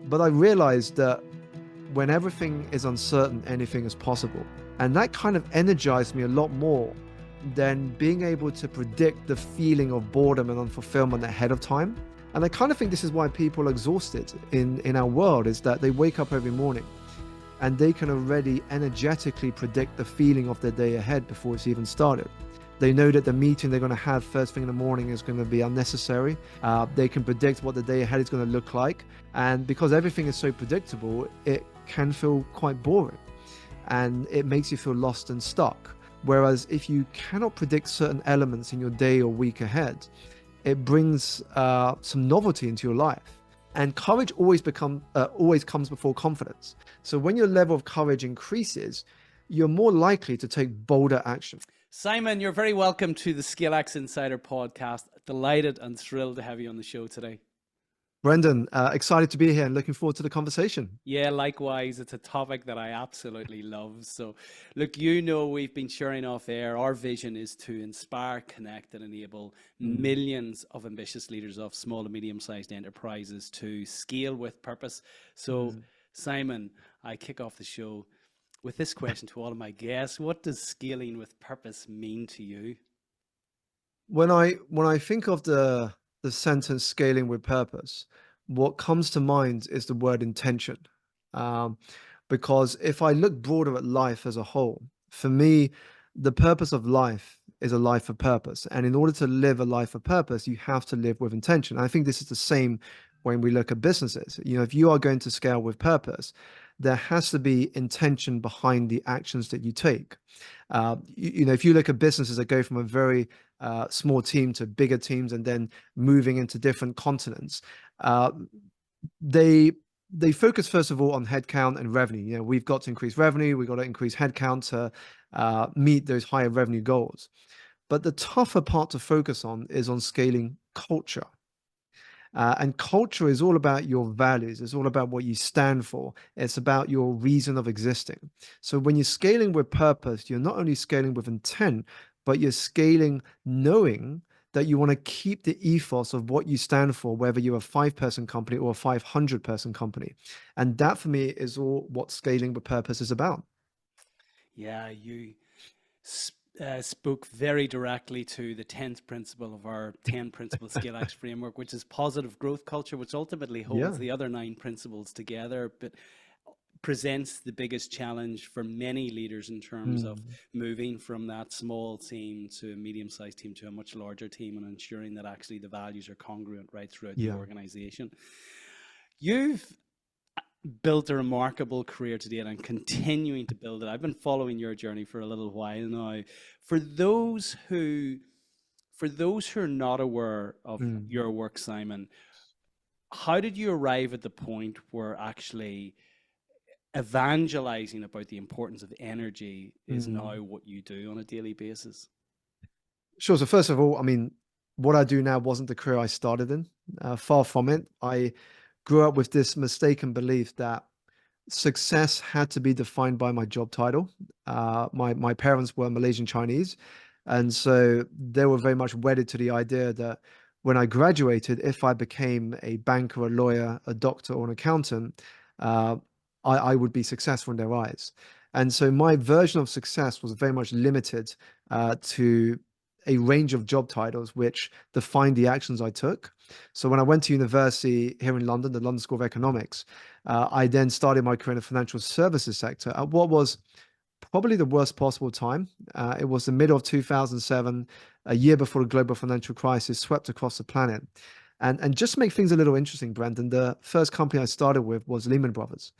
But I realized that when everything is uncertain, anything is possible. And that kind of energized me a lot more than being able to predict the feeling of boredom and unfulfillment ahead of time. And I kind of think this is why people are exhausted in our world, is that they wake up every morning and they can already energetically predict the feeling of their day ahead before it's even started. They know that the meeting they're going to have first thing in the morning is going to be unnecessary. They can predict what the day ahead is going to look like. And because everything is so predictable, it can feel quite boring and it makes you feel lost and stuck. Whereas if you cannot predict certain elements in your day or week ahead, it brings some novelty into your life. And courage always comes before confidence. So when your level of courage increases, you're more likely to take bolder action. Simon, you're very welcome to the ScaleX Insider podcast. Delighted and thrilled to have you on the show today. Brendan, excited to be here and looking forward to the conversation. Yeah, likewise. It's a topic that I absolutely love. So look, you know, we've been sharing off air. Our vision is to inspire, connect, and enable millions of ambitious leaders of small and medium-sized enterprises to scale with purpose. So Simon, I kick off the show with this question to all of my guests. What does scaling with purpose mean to you? When I think of the sentence scaling with purpose, what comes to mind is the word intention. Because if I look broader at life as a whole, for me, the purpose of life is a life of purpose. And in order to live a life of purpose, you have to live with intention. I think this is the same when we look at businesses. You know, if you are going to scale with purpose, there has to be intention behind the actions that you take. You know, if you look at businesses that go from a very small team to bigger teams and then moving into different continents, they focus first of all on headcount and revenue. You know, we've got to increase revenue, we've got to increase headcount to meet those higher revenue goals. But the tougher part to focus on is on scaling culture. And culture is all about your values. It's all about what you stand for. It's about your reason of existing. So when you're scaling with purpose, you're not only scaling with intent, but you're scaling knowing that you want to keep the ethos of what you stand for, whether you're a 5-person company or a 500-person company. And that for me is all what scaling with purpose is about. Yeah, you spoke very directly to the 10th principle of our 10 principle ScaleX framework, which is positive growth culture, which ultimately holds the other 9 principles together, but presents the biggest challenge for many leaders in terms of moving from that small team to a medium-sized team to a much larger team and ensuring that actually the values are congruent right throughout the organization. You've built a remarkable career to date and continuing to build it. I've been following your journey for a little while now. For those who are not aware of your work, Simon, how did you arrive at the point where actually evangelizing about the importance of energy is now what you do on a daily basis? Sure. So first of all, I mean, what I do now wasn't the career I started in. Far from it. I grew up with this mistaken belief that success had to be defined by my job title. My parents were Malaysian Chinese, and so they were very much wedded to the idea that when I graduated, if I became a banker, a lawyer, a doctor, or an accountant, I would be successful in their eyes. And so my version of success was very much limited to a range of job titles which defined the actions I took. So when I went to university here in London, the London School of Economics, I then started my career in the financial services sector at what was probably the worst possible time. It was the middle of 2007, a year before the global financial crisis swept across the planet. And just to make things a little interesting, Brendan, the first company I started with was Lehman Brothers,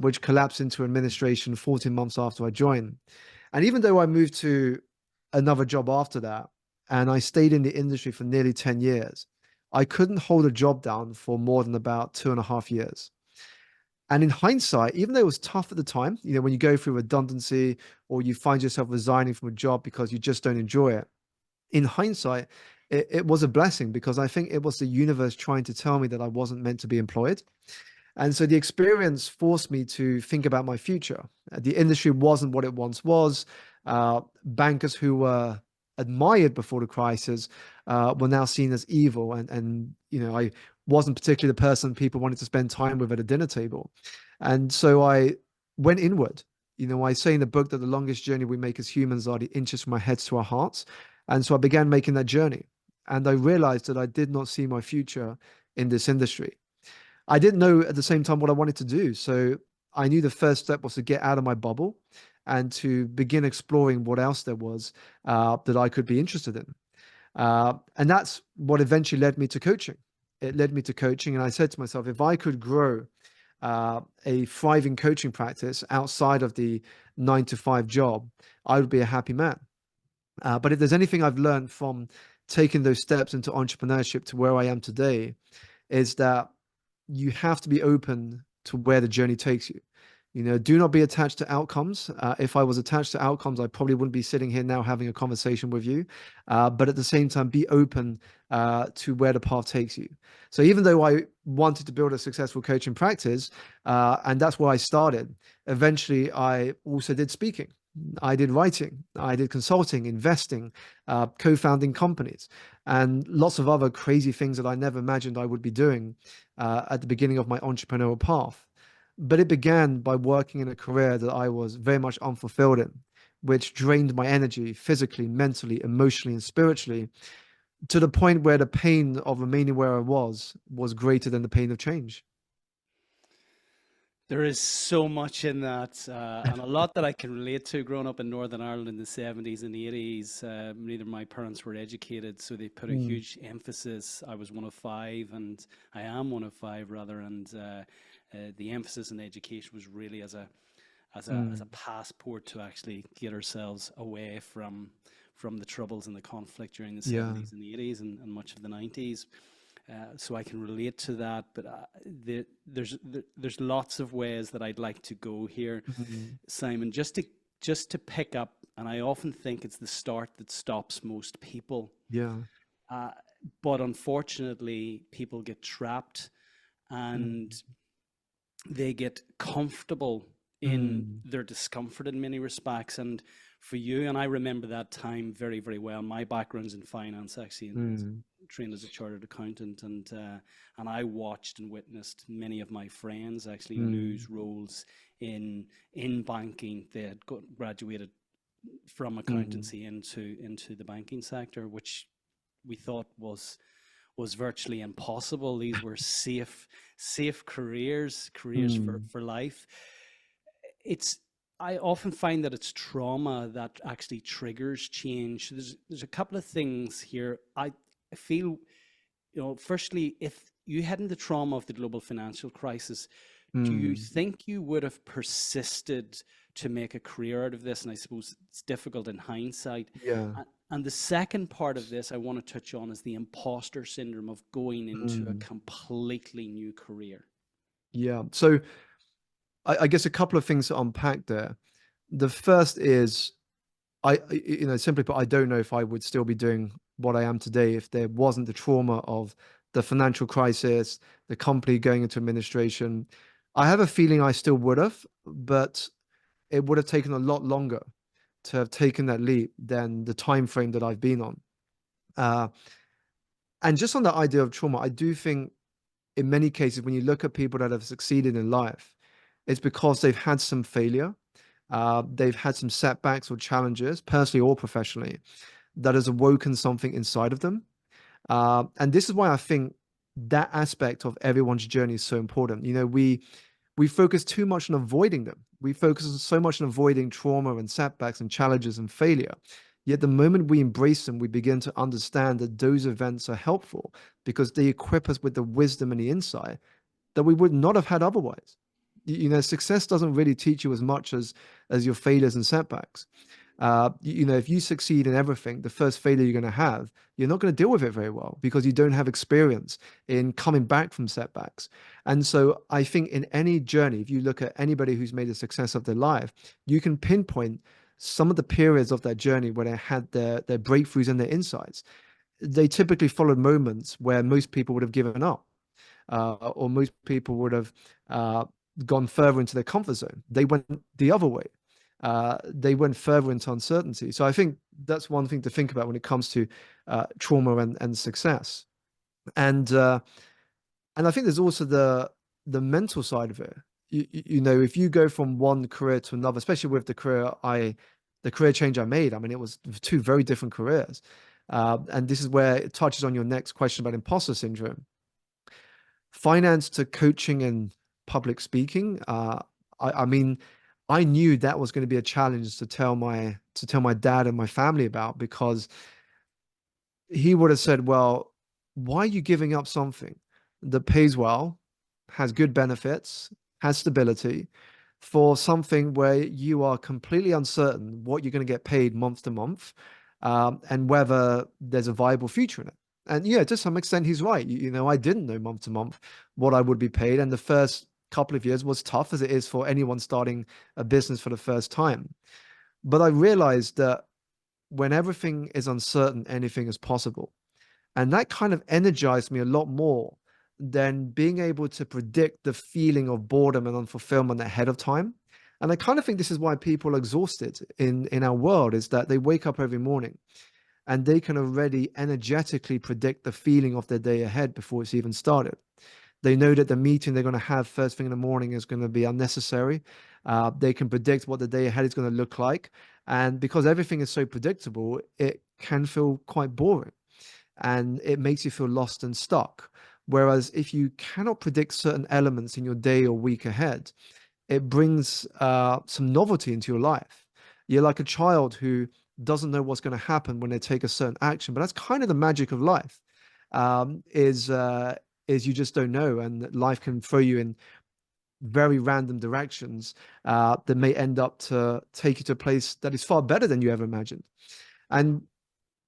which collapsed into administration 14 months after I joined. And even though I moved to another job after that, and I stayed in the industry for nearly 10 years, I couldn't hold a job down for more than about 2.5 years. And in hindsight, even though it was tough at the time, you know, when you go through redundancy or you find yourself resigning from a job because you just don't enjoy it, in hindsight, it was a blessing because I think it was the universe trying to tell me that I wasn't meant to be employed. And so the experience forced me to think about my future. The industry wasn't what it once was. Bankers who were admired before the crisis were now seen as evil. And you know, I wasn't particularly the person people wanted to spend time with at a dinner table. And so I went inward. I say in the book that the longest journey we make as humans are the inches from our heads to our hearts. And so I began making that journey. And I realized that I did not see my future in this industry. I didn't know at the same time what I wanted to do. So I knew the first step was to get out of my bubble and to begin exploring what else there was that I could be interested in. And that's what eventually led me to coaching. It led me to coaching. And I said to myself, if I could grow a thriving coaching practice outside of the 9 to 5 job, I would be a happy man. But if there's anything I've learned from taking those steps into entrepreneurship to where I am today, is that you have to be open to where the journey takes you. Do not be attached to outcomes. If I was attached to outcomes, I probably wouldn't be sitting here now having a conversation with you. But at the same time, be open to where the path takes you. So even though I wanted to build a successful coaching practice, and that's where I started, eventually I also did speaking. I did writing, I did consulting, investing, co-founding companies, and lots of other crazy things that I never imagined I would be doing at the beginning of my entrepreneurial path. But it began by working in a career that I was very much unfulfilled in, which drained my energy physically, mentally, emotionally, and spiritually, to the point where the pain of remaining where I was greater than the pain of change. There is so much in that, and a lot that I can relate to. Growing up in Northern Ireland in the 70s and 80s, neither of my parents were educated, so they put a Mm, huge emphasis. I was one of five, and I am one of five rather, and the emphasis in education was really as a mm, passport to actually get ourselves away from the troubles and the conflict during the yeah. 70s and the 80s and much of the 90s. So I can relate to that, but there's lots of ways that I'd like to go here, Mm, Simon. Just to pick up, and I often think it's the start that stops most people. yeah. Uh, but unfortunately, people get trapped and Mm, they get comfortable in mm, their discomfort in many respects. And for you, and I remember that time very, very well. My background's in finance, actually, and mm, trained as a chartered accountant, and I watched and witnessed many of my friends actually mm, lose roles in banking. They had graduated from mm, accountancy into the banking sector, which we thought was virtually impossible. These were safe careers mm, for life. It's I often find that it's trauma that actually triggers change. There's a couple of things here. I feel, firstly, if you hadn't the trauma of the global financial crisis, do you mm, think you would have persisted to make a career out of this? And I suppose it's difficult in hindsight. yeah. And the second part of this I want to touch on is the imposter syndrome of going into a Mm, completely new career. yeah. So I guess a couple of things to unpack there. The first is simply put, I don't know if I would still be doing what I am today if there wasn't the trauma of the financial crisis, the company going into administration. I have a feeling I still would have, but it would have taken a lot longer to have taken that leap than the time frame that I've been on. Uh, and just on the idea of trauma, I do think in many cases, when you look at people that have succeeded in life, it's because they've had some failure, they've had some setbacks or challenges, personally or professionally, that has awoken something inside of them. And this is why I think that aspect of everyone's journey is so important. We focus too much on avoiding them. We focus so much on avoiding trauma and setbacks and challenges and failure. Yet the moment we embrace them, we begin to understand that those events are helpful because they equip us with the wisdom and the insight that we would not have had otherwise. Success doesn't really teach you as much as your failures and setbacks. If you succeed in everything, the first failure you're going to have, you're not going to deal with it very well because you don't have experience in coming back from setbacks. And so I think in any journey, if you look at anybody who's made a success of their life, you can pinpoint some of the periods of that journey where they had their breakthroughs and their insights. They typically followed moments where most people would have given up, or most people would have uh, gone further into their comfort zone. They went the other way. They went further into uncertainty. So I think that's one thing to think about when it comes to trauma and success. And And I think there's also the mental side of it. You know, if you go from one career to another, especially with the career change I made, I mean, it was two very different careers. And this is where it touches on your next question about imposter syndrome. Finance to coaching and public speaking. I mean, I knew that was going to be a challenge to tell my dad and my family about, because he would have said, well, why are you giving up something that pays well, has good benefits, has stability, for something where you are completely uncertain what you're going to get paid month to month, and whether there's a viable future in it? And yeah, to some extent, he's right. You know, I didn't know month to month what I would be paid. And the first couple of years was tough, as it is for anyone starting a business for the first time. But I realized that when everything is uncertain, anything is possible. And that kind of energized me a lot more than being able to predict the feeling of boredom and unfulfillment ahead of time. And I kind of think this is why people are exhausted in our world, is that they wake up every morning and they can already energetically predict the feeling of their day ahead before it's even started. They know that the meeting they're going to have first thing in the morning is going to be unnecessary. They can predict what the day ahead is going to look like. And because everything is so predictable, it can feel quite boring and it makes you feel lost and stuck. Whereas if you cannot predict certain elements in your day or week ahead, it brings some novelty into your life. You're like a child who doesn't know what's going to happen when they take a certain action, but that's kind of the magic of life. Is you just don't know, and life can throw you in very random directions that may end up to take you to a place that is far better than you ever imagined. And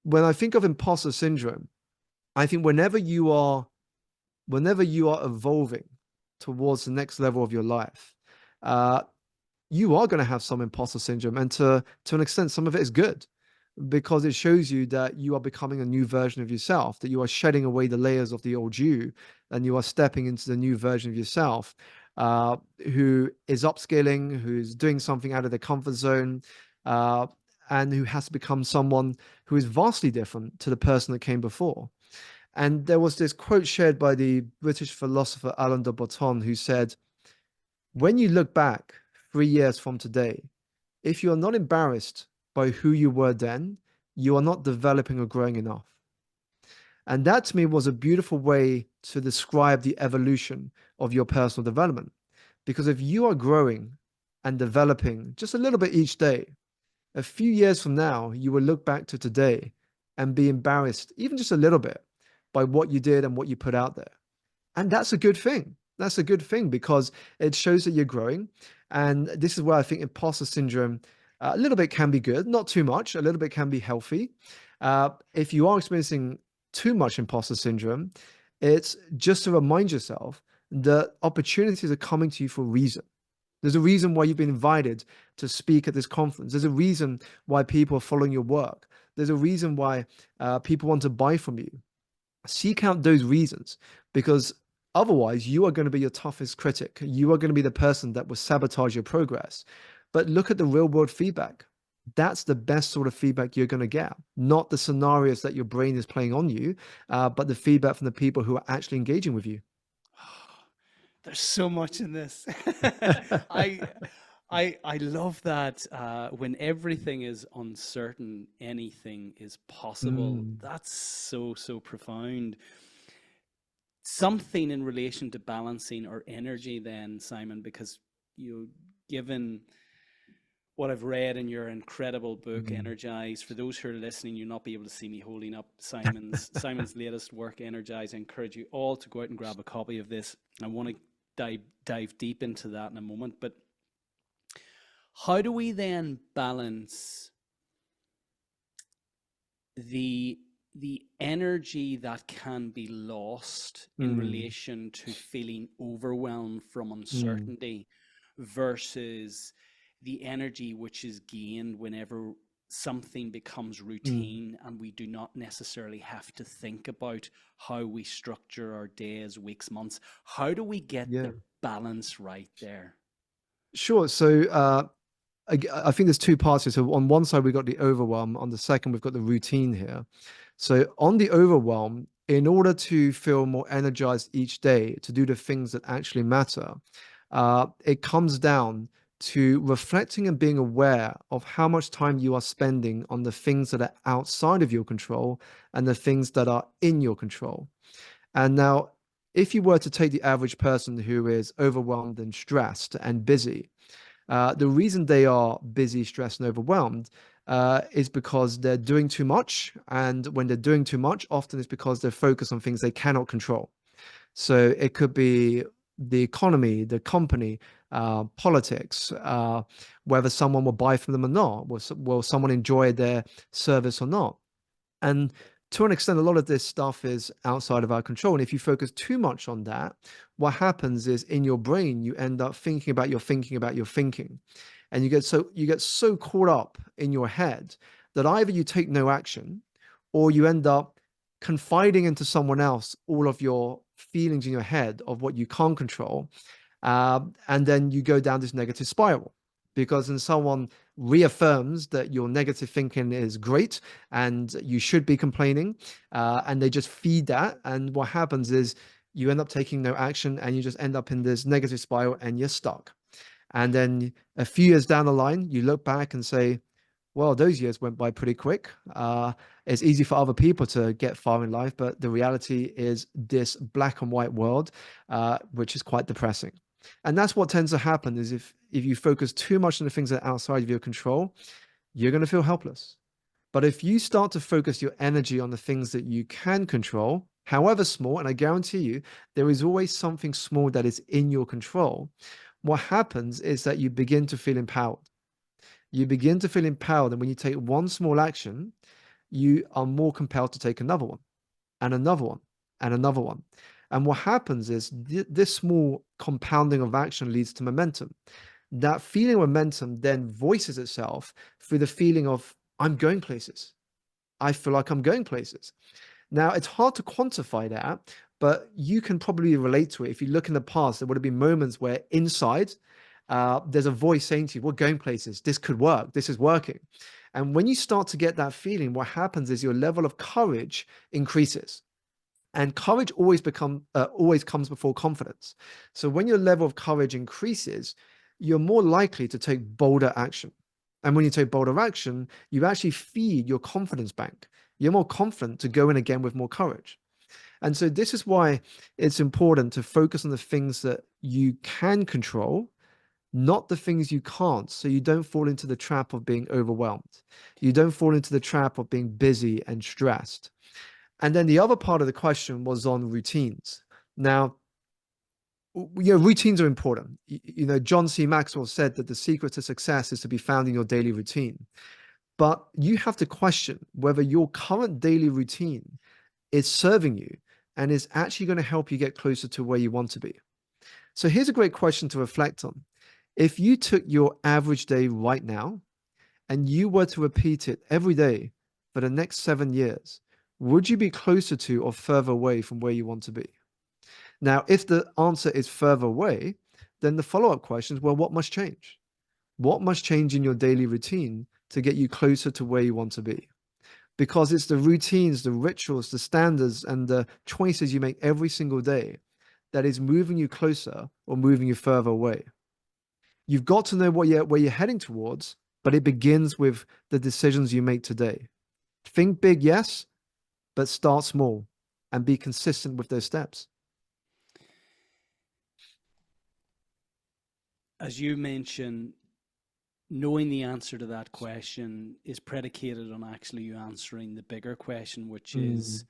when I think of imposter syndrome, I think whenever you are evolving towards the next level of your life, uh, you are going to have some imposter syndrome, and to an extent, some of it is good, because it shows you that you are becoming a new version of yourself, that you are shedding away the layers of the old you, and you are stepping into the new version of yourself, who is upskilling, who's doing something out of their comfort zone, uh, and who has to become someone who is vastly different to the person that came before. And there was this quote shared by the British philosopher Alain de Botton, who said, when you look back 3 years from today, if you are not embarrassed by who you were then, you are not developing or growing enough. And that to me was a beautiful way to describe the evolution of your personal development. Because if you are growing and developing just a little bit each day, a few years from now, you will look back to today and be embarrassed, even just a little bit, by what you did and what you put out there. And that's a good thing. That's a good thing, because it shows that you're growing. And this is where I think imposter syndrome, a little bit can be good, not too much. A little bit can be healthy. If you are experiencing too much imposter syndrome, it's just to remind yourself that opportunities are coming to you for a reason. There's a reason why you've been invited to speak at this conference. There's a reason why people are following your work. There's a reason why people want to buy from you. Seek out those reasons, because otherwise you are going to be your toughest critic. You are going to be the person that will sabotage your progress. But look at the real world feedback. That's the best sort of feedback you're going to get, not the scenarios that your brain is playing on you, but the feedback from the people who are actually engaging with you. There's so much in this. I I love that when everything is uncertain, anything is possible. Mm, That's so profound. Something in relation to balancing our energy, then, Simon, because you given what I've read in your incredible book, mm. Energize. For those who are listening, you'll not be able to see me holding up Simon's latest work, Energize. I encourage you all to go out and grab a copy of this. I want to dive deep into that in a moment. But how do we then balance the energy that can be lost in Mm, relation to feeling overwhelmed from mm, uncertainty versus the energy which is gained whenever something becomes mm. routine and we do not necessarily have to think about how we structure our days, weeks, months? How do we get Yeah, the balance right there? sure. So I think there's two parts here. So on one side, we've got the overwhelm. On the second, we've got the routine here. So on the overwhelm, in order to feel more energized each day to do the things that actually matter, it comes down to reflecting and being aware of how much time you are spending on the things that are outside of your control and the things that are in your control. And now, if you were to take the average person who is overwhelmed and stressed and busy, the reason they are busy, stressed, and overwhelmed is because they're doing too much. And when they're doing too much, often it's because they're focused on things they cannot control. So it could be the economy, the company, politics, whether someone will buy from them or not. Will someone enjoy their service or not? And to an extent, a lot of this stuff is outside of our control. And if you focus too much on that, what happens is in your brain, you end up thinking about your thinking about your thinking. And you get so caught up in your head that either you take no action or you end up confiding into someone else all of your feelings in your head of what you can't control. And then you go down this negative spiral because then someone reaffirms that your negative thinking is great and you should be complaining, and they just feed that. And what happens is you end up taking no action and you just end up in this negative spiral and you're stuck. And then a few years down the line, you look back and say, well, those years went by pretty quick. It's easy for other people to get far in life, but the reality is this black and white world, which is quite depressing. And that's what tends to happen is if you focus too much on the things that are outside of your control, you're going to feel helpless. But if you start to focus your energy on the things that you can control, however small, and I guarantee you, there is always something small that is in your control, what happens is that you begin to feel empowered. You begin to feel empowered. And when you take one small action, you are more compelled to take another one and another one and another one. And what happens is this small compounding of action leads to momentum. That feeling of momentum then voices itself through the feeling of, I'm going places. I feel like I'm going places. Now, it's hard to quantify that, but you can probably relate to it. If you look in the past, there would have been moments where inside, there's a voice saying to you, we're going places. This could work. This is working. And when you start to get that feeling, what happens is your level of courage increases. And courage always comes before confidence. So when your level of courage increases, you're more likely to take bolder action. And when you take bolder action, you actually feed your confidence bank. You're more confident to go in again with more courage. And so this is why it's important to focus on the things that you can control, not the things you can't, so you don't fall into the trap of being overwhelmed. You don't fall into the trap of being busy and stressed. And then the other part of the question was on routines. Now, routines are important. John C. Maxwell said that the secret to success is to be found in your daily routine. But you have to question whether your current daily routine is serving you and is actually going to help you get closer to where you want to be. So here's a great question to reflect on. If you took your average day right now and you were to repeat it every day for the next 7 years, would you be closer to or further away from where you want to be? Now, if the answer is further away, then the follow-up question is, well, what must change? What must change in your daily routine to get you closer to where you want to be? Because it's the routines, the rituals, the standards, and the choices you make every single day that is moving you closer or moving you further away. You've got to know where you're heading towards, but it begins with the decisions you make today. Think big, yes, but start small and be consistent with those steps. As you mentioned, knowing the answer to that question is predicated on actually you answering the bigger question, which is,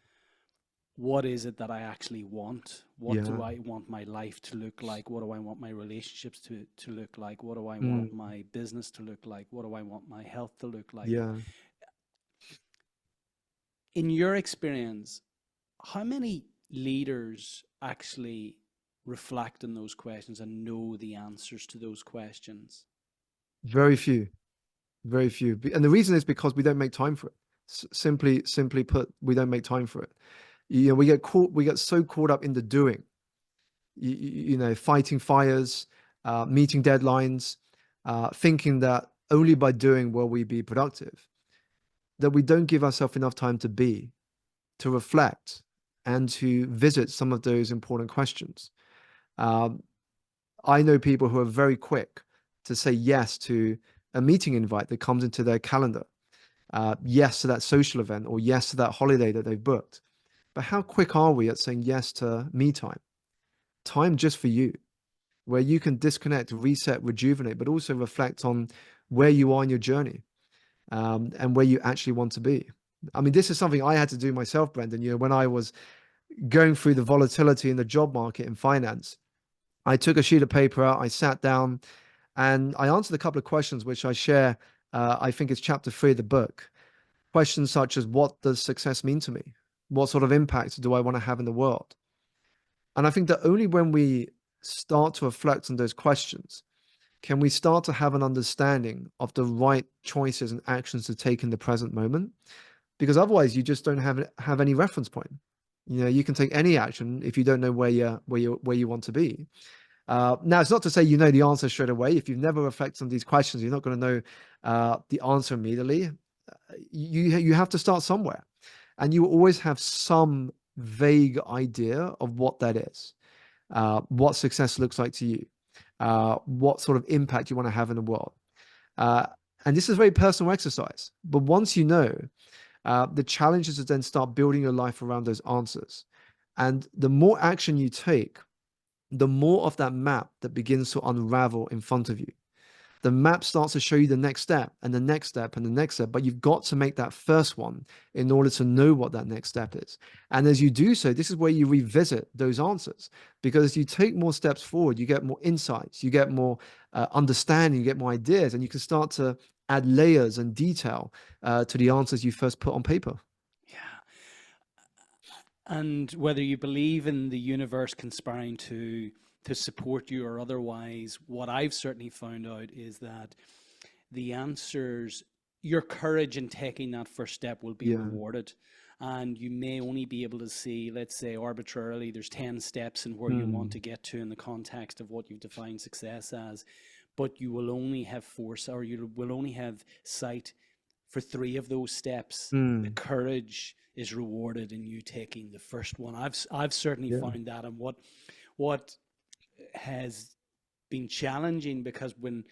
what is it that I actually want? What do I want my life to look like? What do I want my relationships to look like? What do I want my business to look like? What do I want my health to look like? Yeah. In your experience, how many leaders actually reflect on those questions and know the answers to those questions? Very few. Very few. And the reason is because we don't make time for it. Simply put, we don't make time for it. We get so caught up in the doing, fighting fires, meeting deadlines, thinking that only by doing will we be productive, that we don't give ourselves enough time to be, to reflect, and to visit some of those important questions. I know people who are very quick to say yes to a meeting invite that comes into their calendar, yes to that social event, or yes to that holiday that they've booked. But how quick are we at saying yes to me time? Time just for you, where you can disconnect, reset, rejuvenate, but also reflect on where you are in your journey, and where you actually want to be. I mean, this is something I had to do myself, Brendan. When I was going through the volatility in the job market in finance, I took a sheet of paper out, I sat down, and I answered a couple of questions, which I share. I think it's chapter 3 of the book. Questions such as, what does success mean to me? What sort of impact do I want to have in the world? And I think that only when we start to reflect on those questions can we start to have an understanding of the right choices and actions to take in the present moment. Because otherwise, you just don't have any reference point. You can take any action if you don't know where you want to be. Now, it's not to say you know the answer straight away. If you've never reflected on these questions, you're not going to know the answer immediately. You have to start somewhere, and you always have some vague idea of what that is, what success looks like to you, what sort of impact you want to have in the world. And this is a very personal exercise. But once you know, the challenge is to then start building your life around those answers. And the more action you take, the more of that map that begins to unravel in front of you. The map starts to show you the next step and the next step and the next step, but you've got to make that first one in order to know what that next step is. And as you do so, this is where you revisit those answers, because as you take more steps forward, you get more insights, you get more understanding, you get more ideas, and you can start to add layers and detail to the answers you first put on paper. Yeah. And whether you believe in the universe conspiring to support you or otherwise, what I've certainly found out is that the answers, your courage in taking that first step will be rewarded. And you may only be able to see, let's say arbitrarily, there's 10 steps in where you want to get to in the context of what you've defined success as, but you will only have force, or you will only have sight for 3 of those steps. The courage is rewarded in you taking the first one. I've certainly found that. And what has been challenging, because when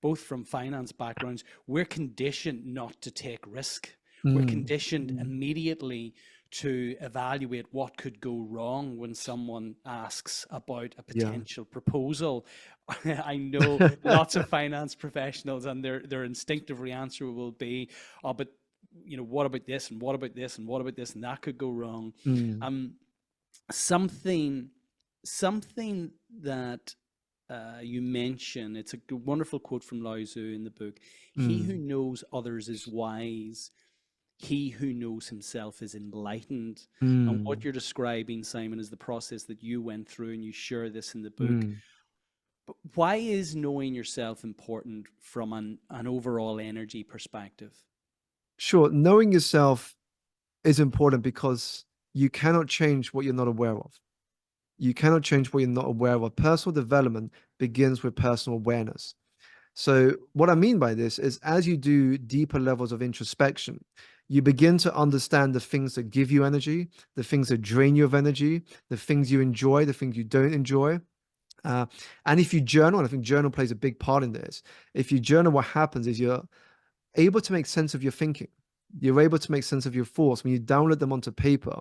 both from finance backgrounds, we're conditioned not to take risk. We're conditioned immediately to evaluate what could go wrong when someone asks about a potential proposal. I know lots of finance professionals, and their instinctive answer will be, oh, but what about this, and what about this, and what about this, and that could go wrong. Something that you mention, it's a wonderful quote from Lao Tzu in the book. He who knows others is wise. He who knows himself is enlightened. And what you're describing, Simon, is the process that you went through, and you share this in the book. But why is knowing yourself important from an overall energy perspective? Sure. Knowing yourself is important because you cannot change what you're not aware of. You cannot change what you're not aware of. Personal development begins with personal awareness. So what I mean by this is, as you do deeper levels of introspection, you begin to understand the things that give you energy, the things that drain you of energy, the things you enjoy, the things you don't enjoy. And if you journal, and I think journal plays a big part in this, if you journal, what happens is you're able to make sense of your thinking. You're able to make sense of your thoughts. When you download them onto paper,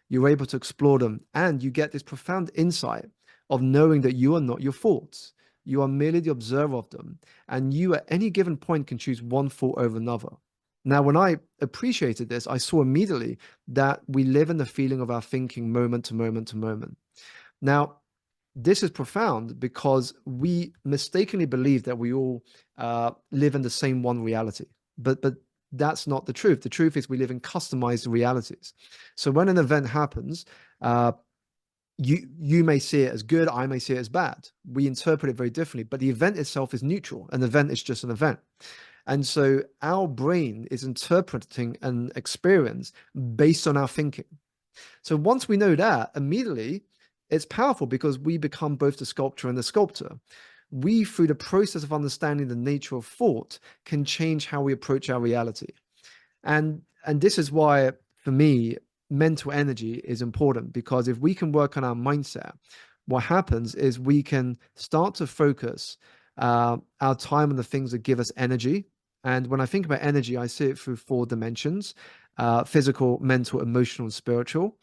you're able to explore them, and you get this profound insight of knowing that you are not your thoughts. You are merely the observer of them, and you at any given point can choose one thought over another. Now, when I appreciated this, I saw immediately that we live in the feeling of our thinking moment to moment to moment. Now, this is profound because we mistakenly believe that we all live in the same one reality, but that's not the truth. The truth is we live in customized realities. So when an event happens, you may see it as good, I may see it as bad. We interpret it very differently, but the event itself is neutral. An event is just an event. And so our brain is interpreting an experience based on our thinking. So once we know that, immediately it's powerful because we become both the sculptor and the sculptor. We, through the process of understanding the nature of thought, can change how we approach our reality. And this is why, for me, mental energy is important, because if we can work on our mindset, what happens is we can start to focus our time on the things that give us energy. And when I think about energy, I see it through 4 dimensions: physical, mental, emotional, and spiritual.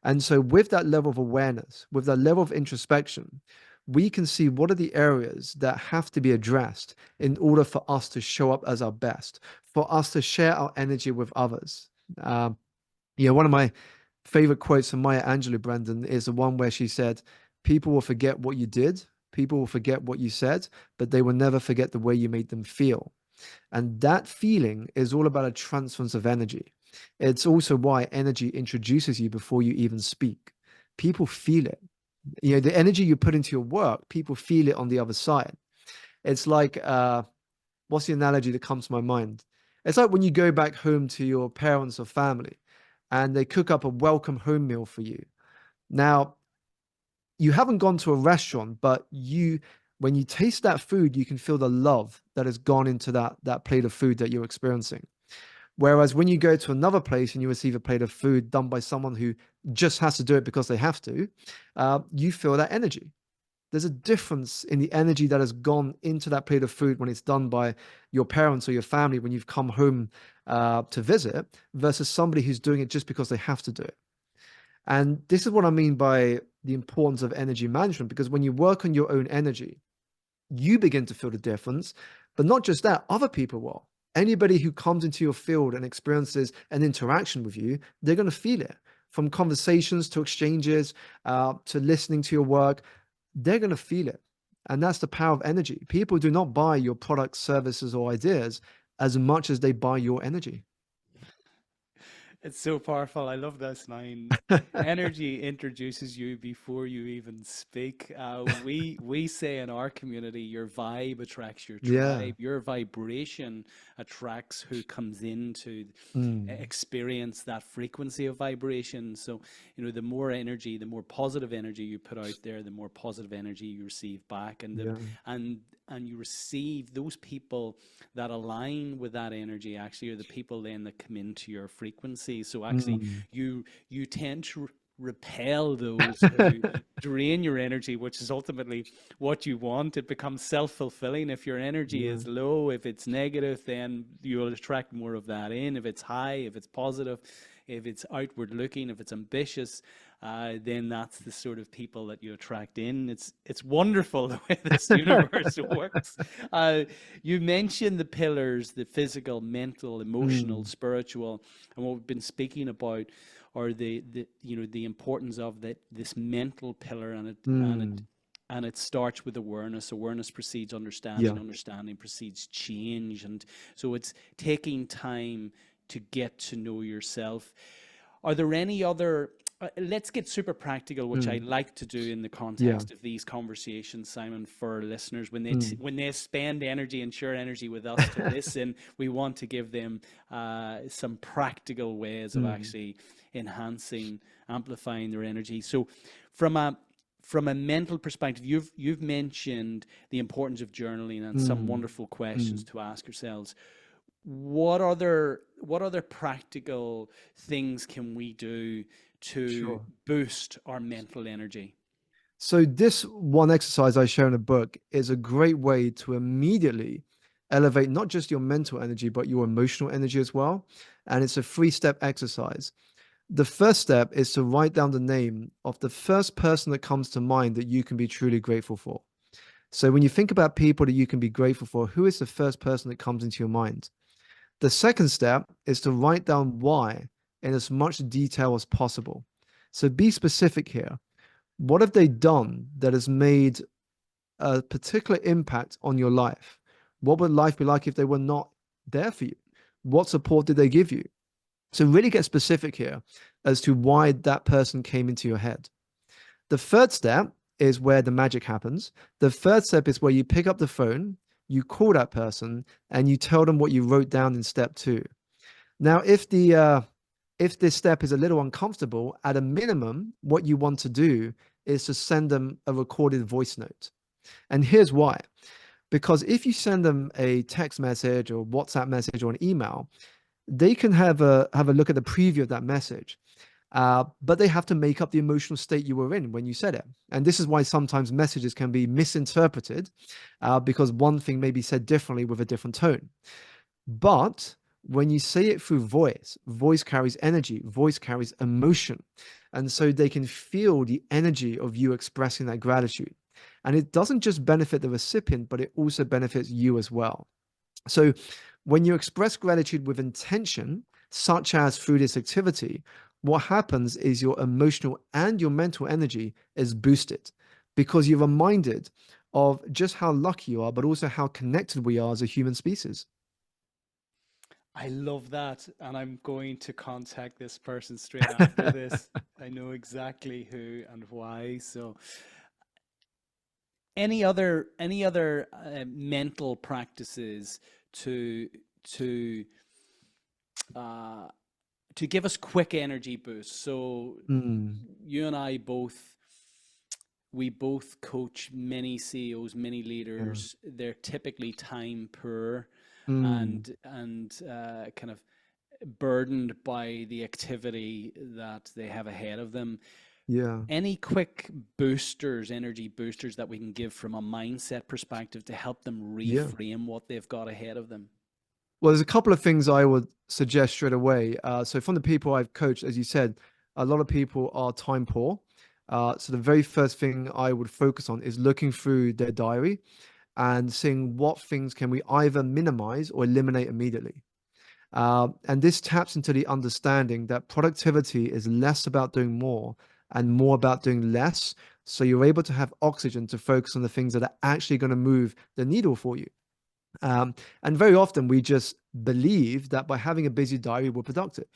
And so, with that level of awareness, with that level of introspection, we can see what are the areas that have to be addressed in order for us to show up as our best, for us to share our energy with others. Um, One of my favorite quotes from Maya Angelou, Brendan, is the one where she said, "People will forget what you did, people will forget what you said, but they will never forget the way you made them feel." And that feeling is all about a transference of energy. It's also why energy introduces you before you even speak. People feel it. The energy you put into your work, people feel it on the other side. It's like, what's the analogy that comes to my mind? It's like when you go back home to your parents or family and they cook up a welcome home meal for you. Now, you haven't gone to a restaurant, but when you taste that food, you can feel the love that has gone into that plate of food that you're experiencing. Whereas when you go to another place and you receive a plate of food done by someone who just has to do it because they have to, you feel that energy. There's a difference in the energy that has gone into that plate of food when it's done by your parents or your family when you've come home to visit, versus somebody who's doing it just because they have to do it. And this is what I mean by the importance of energy management, because when you work on your own energy, you begin to feel the difference. But not just that, other people will. Anybody who comes into your field and experiences an interaction with you, they're going to feel it. From conversations to exchanges to listening to your work, they're going to feel it. And that's the power of energy. People do not buy your products, services, or ideas as much as they buy your energy. It's so powerful. I love this line. Energy introduces you before you even speak. We say in our community, your vibe attracts your Yeah. tribe. Your vibration attracts who comes in to Mm. experience that frequency of vibration. So, the more energy, the more positive energy you put out there, the more positive energy you receive back, Yeah. and you receive those people that align with that energy. Actually, are the people then that come into your frequency. So actually, Mm. you tend to repel those who drain your energy, which is ultimately what you want. It becomes self-fulfilling. If your energy Yeah. is low, if it's negative, then you'll attract more of that in. If it's high, if it's positive, if it's outward looking, if it's ambitious, then that's the sort of people that you attract in. It's wonderful the way this universe works. You mentioned the pillars: the physical, mental, emotional, Mm. spiritual, and what we've been speaking about are the importance of this mental pillar, Mm. and it starts with awareness. Awareness precedes understanding. Yeah. Understanding precedes change, and so it's taking time to get to know yourself. Are there any other? Let's get super practical, which I Mm. like to do in the Yeah. context of these conversations, Simon, for listeners. When Mm. when they spend energy and share energy with us to listen, we want to give them some practical ways of Mm. actually enhancing, amplifying their energy. So, from a mental perspective, you've mentioned the importance of journaling and some Mm. wonderful questions Mm. to ask yourselves. What other practical things can we do to Sure. boost our mental energy? So this one exercise I share in a book is a great way to immediately elevate not just your mental energy, but your emotional energy as well. And it's a 3-step exercise. The first step is to write down the name of the first person that comes to mind that you can be truly grateful for. So when you think about people that you can be grateful for, who is the first person that comes into your mind? The second step is to write down why in as much detail as possible. So be specific here. What have they done that has made a particular impact on your life? What would life be like if they were not there for you? What support did they give you? So really get specific here as to why that person came into your head. The third step is where the magic happens. The third step is where you pick up the phone, you call that person, and you tell them what you wrote down in step 2. Now, if this step is a little uncomfortable, at a minimum, what you want to do is to send them a recorded voice note. And here's why. Because if you send them a text message or WhatsApp message or an email, they can have a look at the preview of that message. but they have to make up the emotional state you were in when you said it. And this is why sometimes messages can be misinterpreted because one thing may be said differently with a different tone. But when you say it through voice, voice carries energy, voice carries emotion. And so they can feel the energy of you expressing that gratitude. And it doesn't just benefit the recipient, but it also benefits you as well. So when you express gratitude with intention, such as through this activity, what happens is your emotional and your mental energy is boosted because you're reminded of just how lucky you are, but also how connected we are as a human species. I love that. And I'm going to contact this person straight after this. I know exactly who and why. So any other mental practices to to uh, to give us quick energy boosts? So Mm, you and I both, we both coach many CEOs, many yeah. leaders. They're typically time poor Mm, and kind of burdened by the activity that they have ahead of them. yeah. Any quick boosters, energy boosters that we can give from a mindset perspective to help them Yeah. reframe what they've got ahead of them? Well, there's a couple of things I would suggest straight away. So from the people I've coached, as you said, a lot of people are time poor. So the very first thing I would focus on is looking through their diary and seeing what things can we either minimize or eliminate immediately. And this taps into the understanding that productivity is less about doing more and more about doing less. So you're able to have oxygen to focus on the things that are actually going to move the needle for you. And very often we just believe that by having a busy diary, we're productive.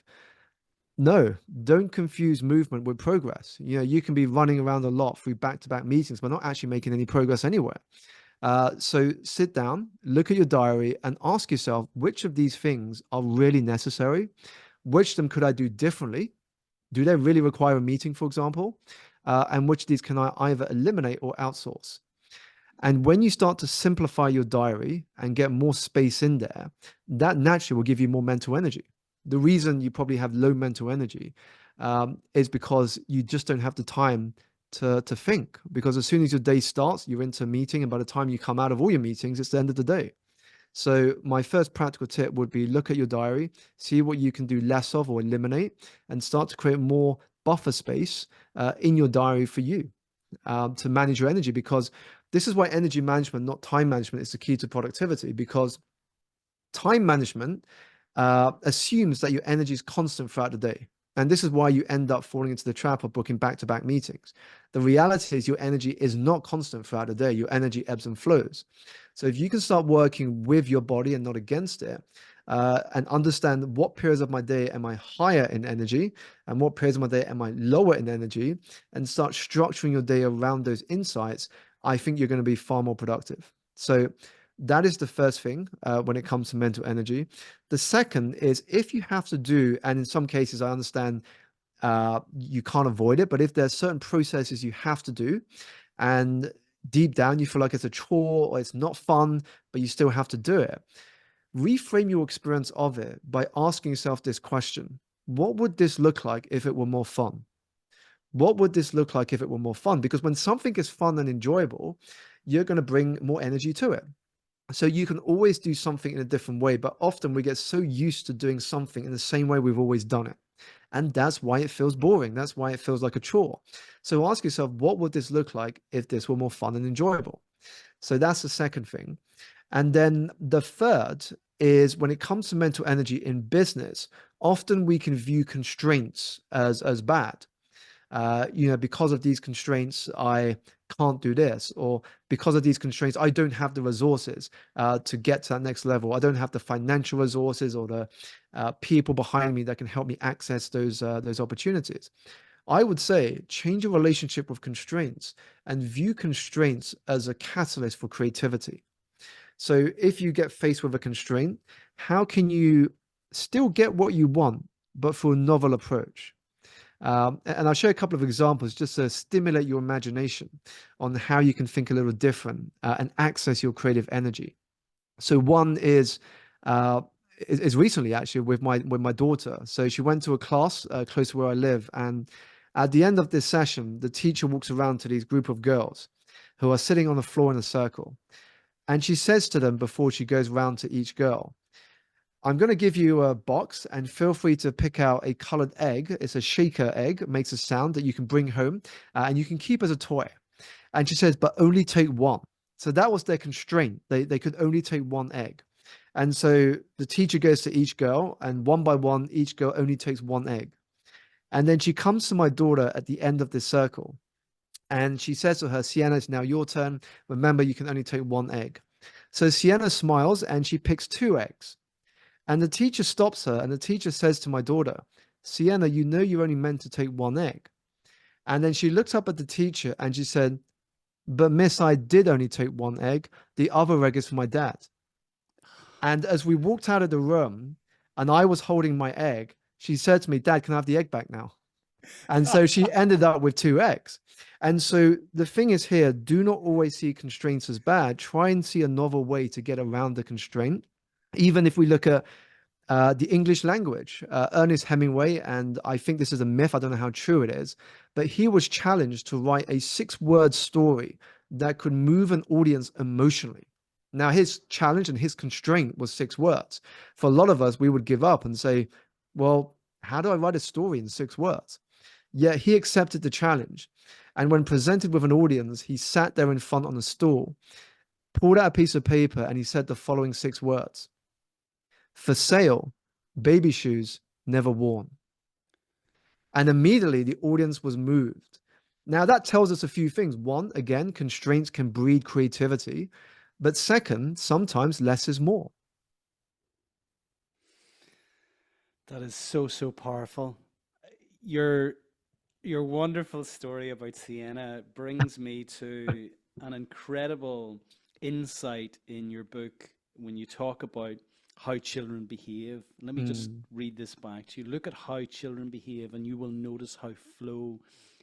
No, don't confuse movement with progress. You know, you can be running around a lot through back-to-back meetings, but not actually making any progress anywhere. So sit down, look at your diary, and ask yourself which of these things are really necessary. Which of them could I do differently? Do they really require a meeting, for example? And which of these can I either eliminate or outsource? And when you start to simplify your diary and get more space in there, that naturally will give you more mental energy. The reason you probably have low mental energy is because you just don't have the time to think. Because as soon as your day starts, you're into a meeting, and by the time you come out of all your meetings, it's the end of the day. So my first practical tip would be look at your diary, see what you can do less of or eliminate, and start to create more buffer space in your diary for you to manage your energy, because this is why energy management, not time management, is the key to productivity. Because time management assumes that your energy is constant throughout the day. And this is why you end up falling into the trap of booking back-to-back meetings. The reality is your energy is not constant throughout the day. Your energy ebbs and flows. So if you can start working with your body and not against it, and understand what periods of my day am I higher in energy and what periods of my day am I lower in energy, and start structuring your day around those insights, I think you're going to be far more productive. So that is the first thing when it comes to mental energy. The second is if you have to do, and in some cases I understand you can't avoid it, but if there's certain processes you have to do, and deep down you feel like it's a chore or it's not fun, but you still have to do it, reframe your experience of it by asking yourself this question: what would this look like if it were more fun? What would this look like if it were more fun? Because when something is fun and enjoyable, you're going to bring more energy to it. So you can always do something in a different way, but often we get so used to doing something in the same way we've always done it. And that's why it feels boring. That's why it feels like a chore. So ask yourself, what would this look like if this were more fun and enjoyable? So that's the second thing. And then the third is when it comes to mental energy in business, often we can view constraints as bad. Because of these constraints, I can't do this, or because of these constraints, I don't have the resources to get to that next level. I don't have the financial resources or the people behind me that can help me access those opportunities. I would say change your relationship with constraints and view constraints as a catalyst for creativity. So if you get faced with a constraint, how can you still get what you want, but through a novel approach? And I'll share a couple of examples just to stimulate your imagination on how you can think a little different and access your creative energy. So one is, uh, is recently actually with my daughter. So she went to a class close to where I live, and at the end of this session, the teacher walks around to these group of girls who are sitting on the floor in a circle, and she says to them before she goes round to each girl, I'm going to give you a box and feel free to pick out a colored egg. It's a shaker egg, it makes a sound that you can bring home and you can keep as a toy. And she says, but only take one. So that was their constraint. They could only take one egg. And so the teacher goes to each girl, and one by one, each girl only takes one egg. And then she comes to my daughter at the end of this circle. And she says to her, Sienna, it's now your turn. Remember, you can only take one egg. So Sienna smiles and she picks two eggs. And the teacher stops her, and the teacher says to my daughter, Sienna, you know you're only meant to take one egg. And then she looked up at the teacher and she said, but miss, I did only take one egg. The other egg is for my dad. And as we walked out of the room and I was holding my egg, she said to me, Dad, can I have the egg back now? And so she ended up with two eggs. And so the thing is here, do not always see constraints as bad. Try and see a novel way to get around the constraint. Even if we look at the English language, Ernest Hemingway, and I think this is a myth, I don't know how true it is, but he was challenged to write a 6-word story that could move an audience emotionally. Now, his challenge and his constraint was 6 words. For a lot of us, we would give up and say, well, how do I write a story in 6 words? Yet he accepted the challenge. And when presented with an audience, he sat there in front on a stool, pulled out a piece of paper, and he said the following 6 words. For sale, baby shoes never worn. And immediately the audience was moved. Now that tells us a few things. One, again, constraints can breed creativity. But second, sometimes less is more. That is so, so powerful. Your your wonderful story about Sienna brings me to an incredible insight in your book when you talk about how children behave. Let me just read this back to you. Look at how children behave, and you will notice how flow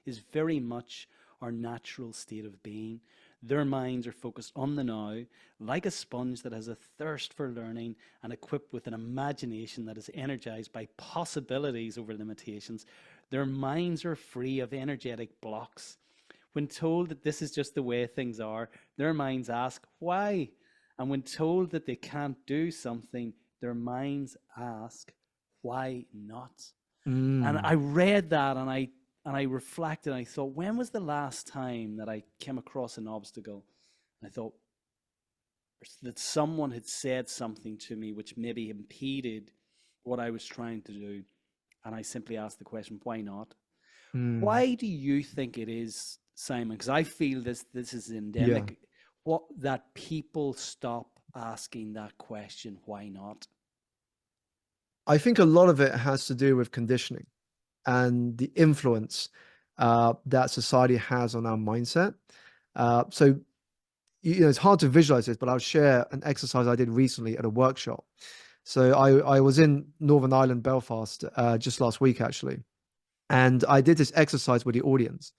is very much our natural state of being. Their minds are focused on the now, like a sponge that has a thirst for learning and equipped with an imagination that is energized by possibilities over limitations. Their minds are free of energetic blocks. When told that this is just the way things are, their minds ask, why? And when told that they can't do something, their minds ask, why not? And I read that and I reflected and I thought, when was the last time that I came across an obstacle? And I thought that someone had said something to me which maybe impeded what I was trying to do. And I simply asked the question, why not? Why do you think it is, Simon? Because I feel this is endemic. What that people stop asking that question, why not? I think a lot of it has to do with conditioning and the influence that society has on our mindset. So, it's hard to visualize this, but I'll share an exercise I did recently at a workshop. So I was in Northern Ireland, Belfast, just last week, actually. And I did this exercise with the audience.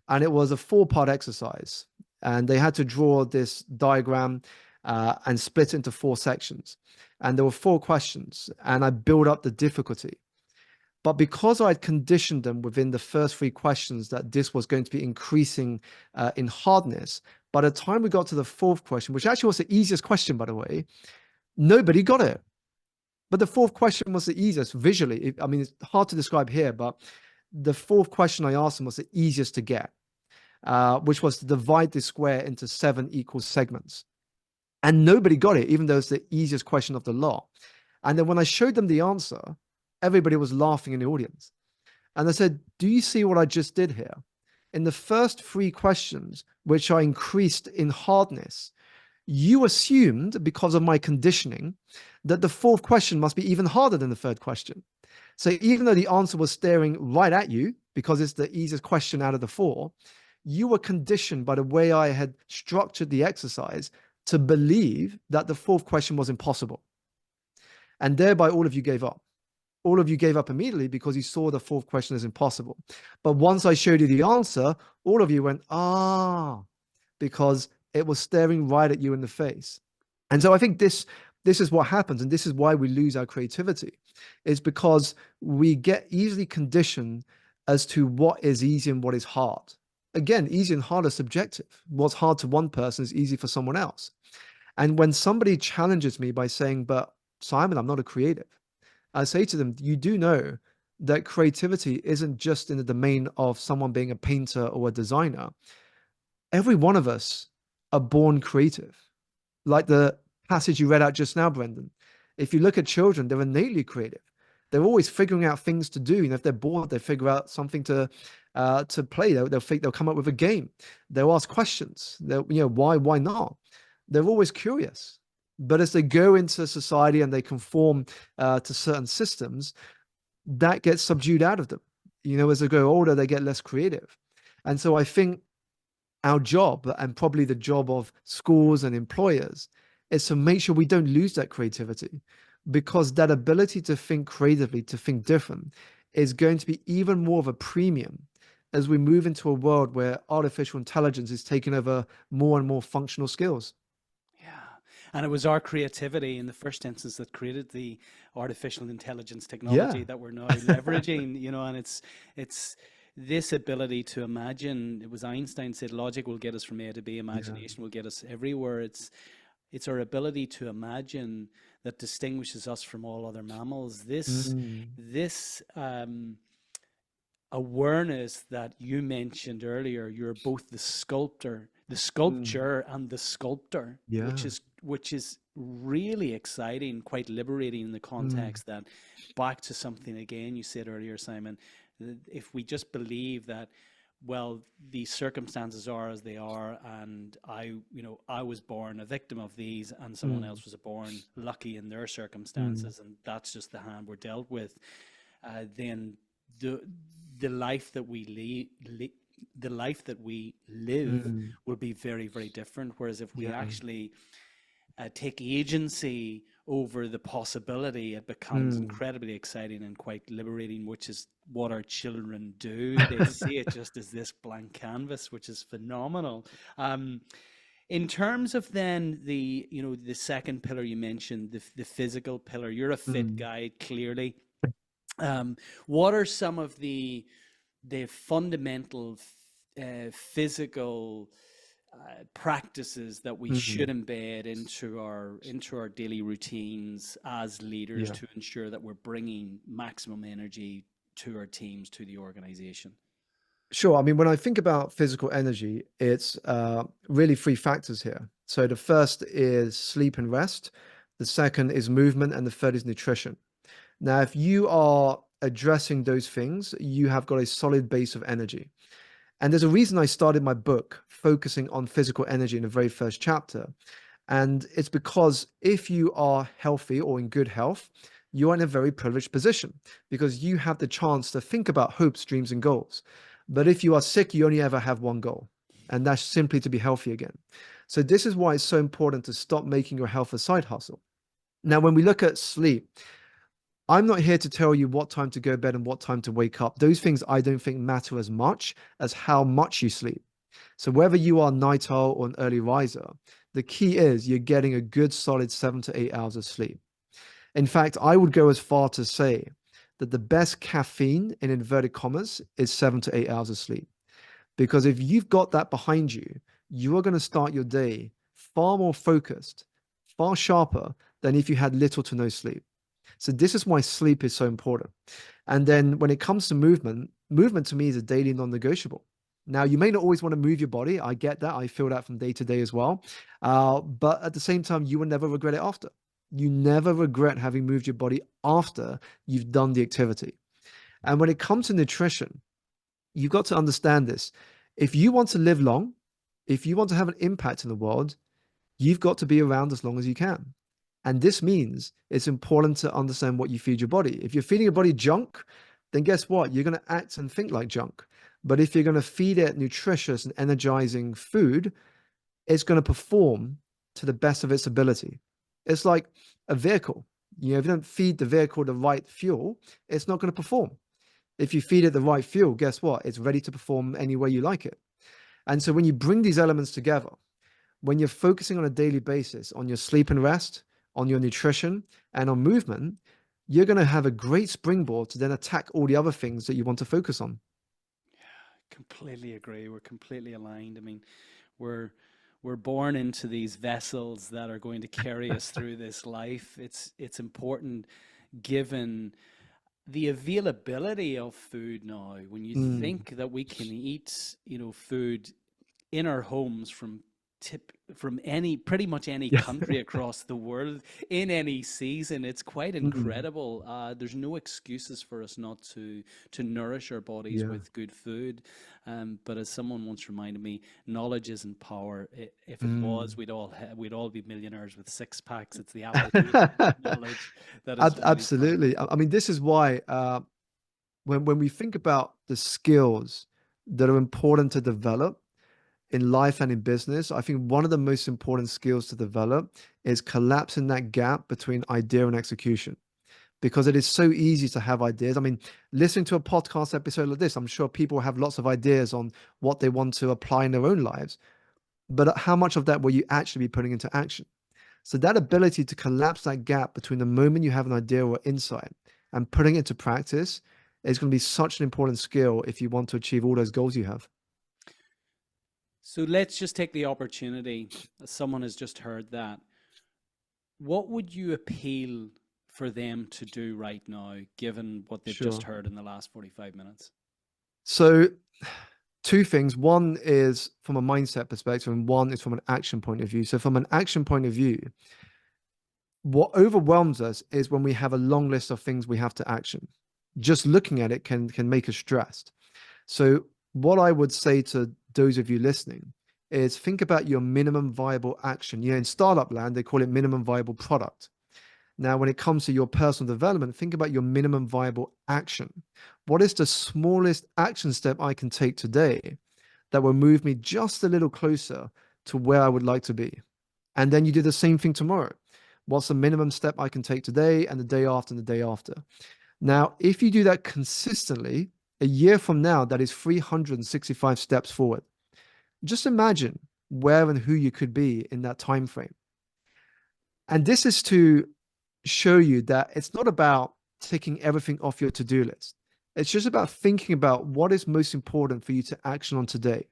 And it was a 4-part exercise. And they had to draw this diagram and split it into 4 sections. And there were 4 questions. And I built up the difficulty. But because I'd conditioned them within the first 3 questions that this was going to be increasing in hardness, by the time we got to the 4th question, which actually was the easiest question, by the way, nobody got it. But the 4th question was the easiest visually. I mean, it's hard to describe here, but the 4th question I asked them was the easiest to get, which was to divide this square into 7 equal segments. And nobody got it, even though it's the easiest question of the lot. And then when I showed them the answer, everybody was laughing in the audience. And I said, do you see what I just did here? In the first 3 questions, which I increased in hardness, you assumed, because of my conditioning, that the 4th question must be even harder than the 3rd question. So even though the answer was staring right at you, because it's the easiest question out of the 4, you were conditioned by the way I had structured the exercise to believe that the 4th question was impossible. And thereby all of you gave up. All of you gave up immediately because you saw the 4th question as impossible. But once I showed you the answer, all of you went, because it was staring right at you in the face. And so I think this this is what happens. And this is why we lose our creativity, is because we get easily conditioned as to what is easy and what is hard. Again, easy and hard are subjective. What's hard to one person is easy for someone else. And when somebody challenges me by saying, but Simon, I'm not a creative, I say to them, you do know that creativity isn't just in the domain of someone being a painter or a designer. Every one of us are born creative. Like the passage you read out just now, Brendan. If you look at children, they're innately creative. They're always figuring out things to do. If they're bored, they figure out something to play. They'll come up with a game. They'll ask questions. Why not? They're always curious. But as they go into society and they conform to certain systems, that gets subdued out of them. As they grow older, they get less creative. And so I think our job, and probably the job of schools and employers, is to make sure we don't lose that creativity, because that ability to think creatively, to think different, is going to be even more of a premium as we move into a world where artificial intelligence is taking over more and more functional skills. And it was our creativity in the first instance that created the artificial intelligence technology that we're now leveraging, and it's this ability to imagine. It was Einstein said, logic will get us from A to B, imagination will get us everywhere. It's our ability to imagine that distinguishes us from all other mammals. This awareness that you mentioned earlier, you're both the sculptor, the sculpture and the sculptor, which is really exciting, quite liberating in the context that, back to something again you said earlier, Simon, if we just believe that, well, the circumstances are as they are, and I was born a victim of these, and someone else was born lucky in their circumstances, and that's just the hand we're dealt with, then the life that we live will be very, very different. Whereas if we actually take agency over the possibility, it becomes incredibly exciting and quite liberating, which is what our children do. They see it just as this blank canvas, which is phenomenal. In terms of then the second pillar you mentioned, the physical pillar, you're a fit guy, clearly. What are some of the fundamental physical practices that we should embed into our daily routines as leaders to ensure that we're bringing maximum energy to our teams, to the organization? Sure. I mean, when I think about physical energy, it's really three factors here. So the first is sleep and rest. The second is movement, and the third is nutrition. Now, if you are addressing those things, you have got a solid base of energy. And there's a reason I started my book focusing on physical energy in the very first chapter. And it's because if you are healthy or in good health, you are in a very privileged position, because you have the chance to think about hopes, dreams, and goals. But if you are sick, you only ever have one goal, and that's simply to be healthy again. So this is why it's so important to stop making your health a side hustle. Now, when we look at sleep, I'm not here to tell you what time to go to bed and what time to wake up. Those things I don't think matter as much as how much you sleep. So whether you are a night owl or an early riser, the key is you're getting a good solid 7 to 8 hours of sleep. In fact, I would go as far to say that the best caffeine, in inverted commas, is 7 to 8 hours of sleep. Because if you've got that behind you, you are going to start your day far more focused, far sharper than if you had little to no sleep. So this is why sleep is so important. And then when it comes to movement, movement to me is a daily non-negotiable. Now, you may not always want to move your body. I get that. I feel that from day to day as well. But at the same time, you will never regret it after. You never regret having moved your body after you've done the activity. And when it comes to nutrition, you've got to understand this. If you want to live long, if you want to have an impact in the world, you've got to be around as long as you can. And this means it's important to understand what you feed your body. If you're feeding your body junk, then guess what? You're going to act and think like junk. But if you're going to feed it nutritious and energizing food, it's going to perform to the best of its ability. It's like a vehicle. If you don't feed the vehicle the right fuel, it's not going to perform. If you feed it the right fuel, guess what? It's ready to perform any way you like it. And so when you bring these elements together, when you're focusing on a daily basis on your sleep and rest, on your nutrition, and on movement, you're going to have a great springboard to then attack all the other things that you want to focus on. Completely agree. We're completely aligned. I mean, we're born into these vessels that are going to carry us through this life. It's important, given the availability of food now. When you think that we can eat, food in our homes from pretty much any country across the world in any season, it's quite incredible. There's no excuses for us not to nourish our bodies with good food. But as someone once reminded me, knowledge isn't power. If it was, we'd all be millionaires with six packs. It's the application of knowledge that is really Absolutely. powerful. I mean, this is why when we think about the skills that are important to develop in life and in business, I think one of the most important skills to develop is collapsing that gap between idea and execution, because it is so easy to have ideas. I mean, listening to a podcast episode like this, I'm sure people have lots of ideas on what they want to apply in their own lives, but how much of that will you actually be putting into action? So that ability to collapse that gap between the moment you have an idea or insight and putting it into practice is going to be such an important skill if you want to achieve all those goals you have. So let's just take the opportunity, as someone has just heard that. What would you appeal for them to do right now, given what they've just heard in the last 45 minutes? So two things. One is from a mindset perspective, and one is from an action point of view. So from an action point of view, what overwhelms us is when we have a long list of things we have to action. Just looking at it can make us stressed. So what I would say to those of you listening is think about your minimum viable action. In startup land, they call it minimum viable product. Now, when it comes to your personal development, think about your minimum viable action. What is the smallest action step I can take today that will move me just a little closer to where I would like to be? And then you do the same thing tomorrow. What's the minimum step I can take today and the day after and the day after? Now, if you do that consistently, a year from now, that is 365 steps forward. Just imagine where and who you could be in that time frame. And this is to show you that it's not about taking everything off your to-do list. It's just about thinking about what is most important for you to action on today.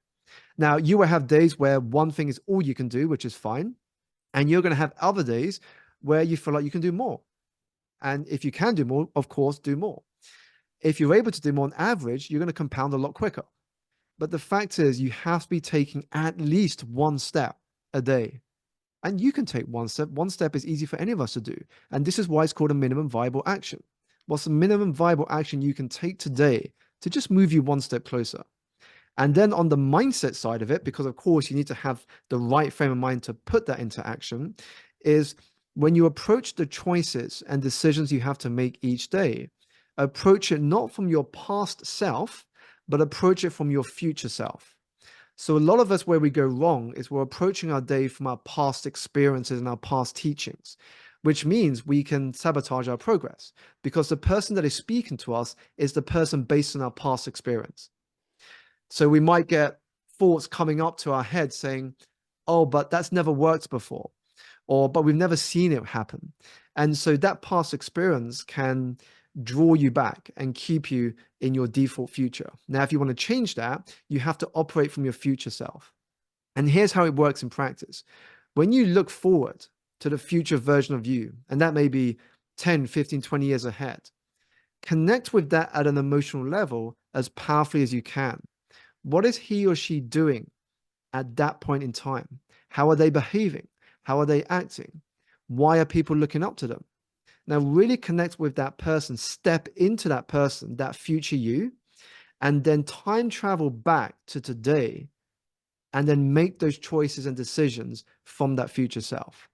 Now, you will have days where one thing is all you can do, which is fine. And you're going to have other days where you feel like you can do more. And if you can do more, of course, do more. If you're able to do more on average, you're going to compound a lot quicker. But the fact is, you have to be taking at least one step a day. And you can take one step. One step is easy for any of us to do. And this is why it's called a minimum viable action. What's the minimum viable action you can take today to just move you one step closer? And then on the mindset side of it, because of course you need to have the right frame of mind to put that into action, is when you approach the choices and decisions you have to make each day, approach it not from your past self, but approach it from your future self. So a lot of us, where we go wrong is we're approaching our day from our past experiences and our past teachings, which means we can sabotage our progress because the person that is speaking to us is the person based on our past experience. So we might get thoughts coming up to our head saying, oh, but that's never worked before, or but we've never seen it happen. And so that past experience can draw you back and keep you in your default future. Now, if you want to change that, you have to operate from your future self. And here's how it works in practice. When you look forward to the future version of you, and that may be 10, 15, 20 years ahead, connect with that at an emotional level as powerfully as you can. What is he or she doing at that point in time? How are they behaving? How are they acting? Why are people looking up to them? Now, really connect with that person, step into that person, that future you, and then time travel back to today, and then make those choices and decisions from that future self.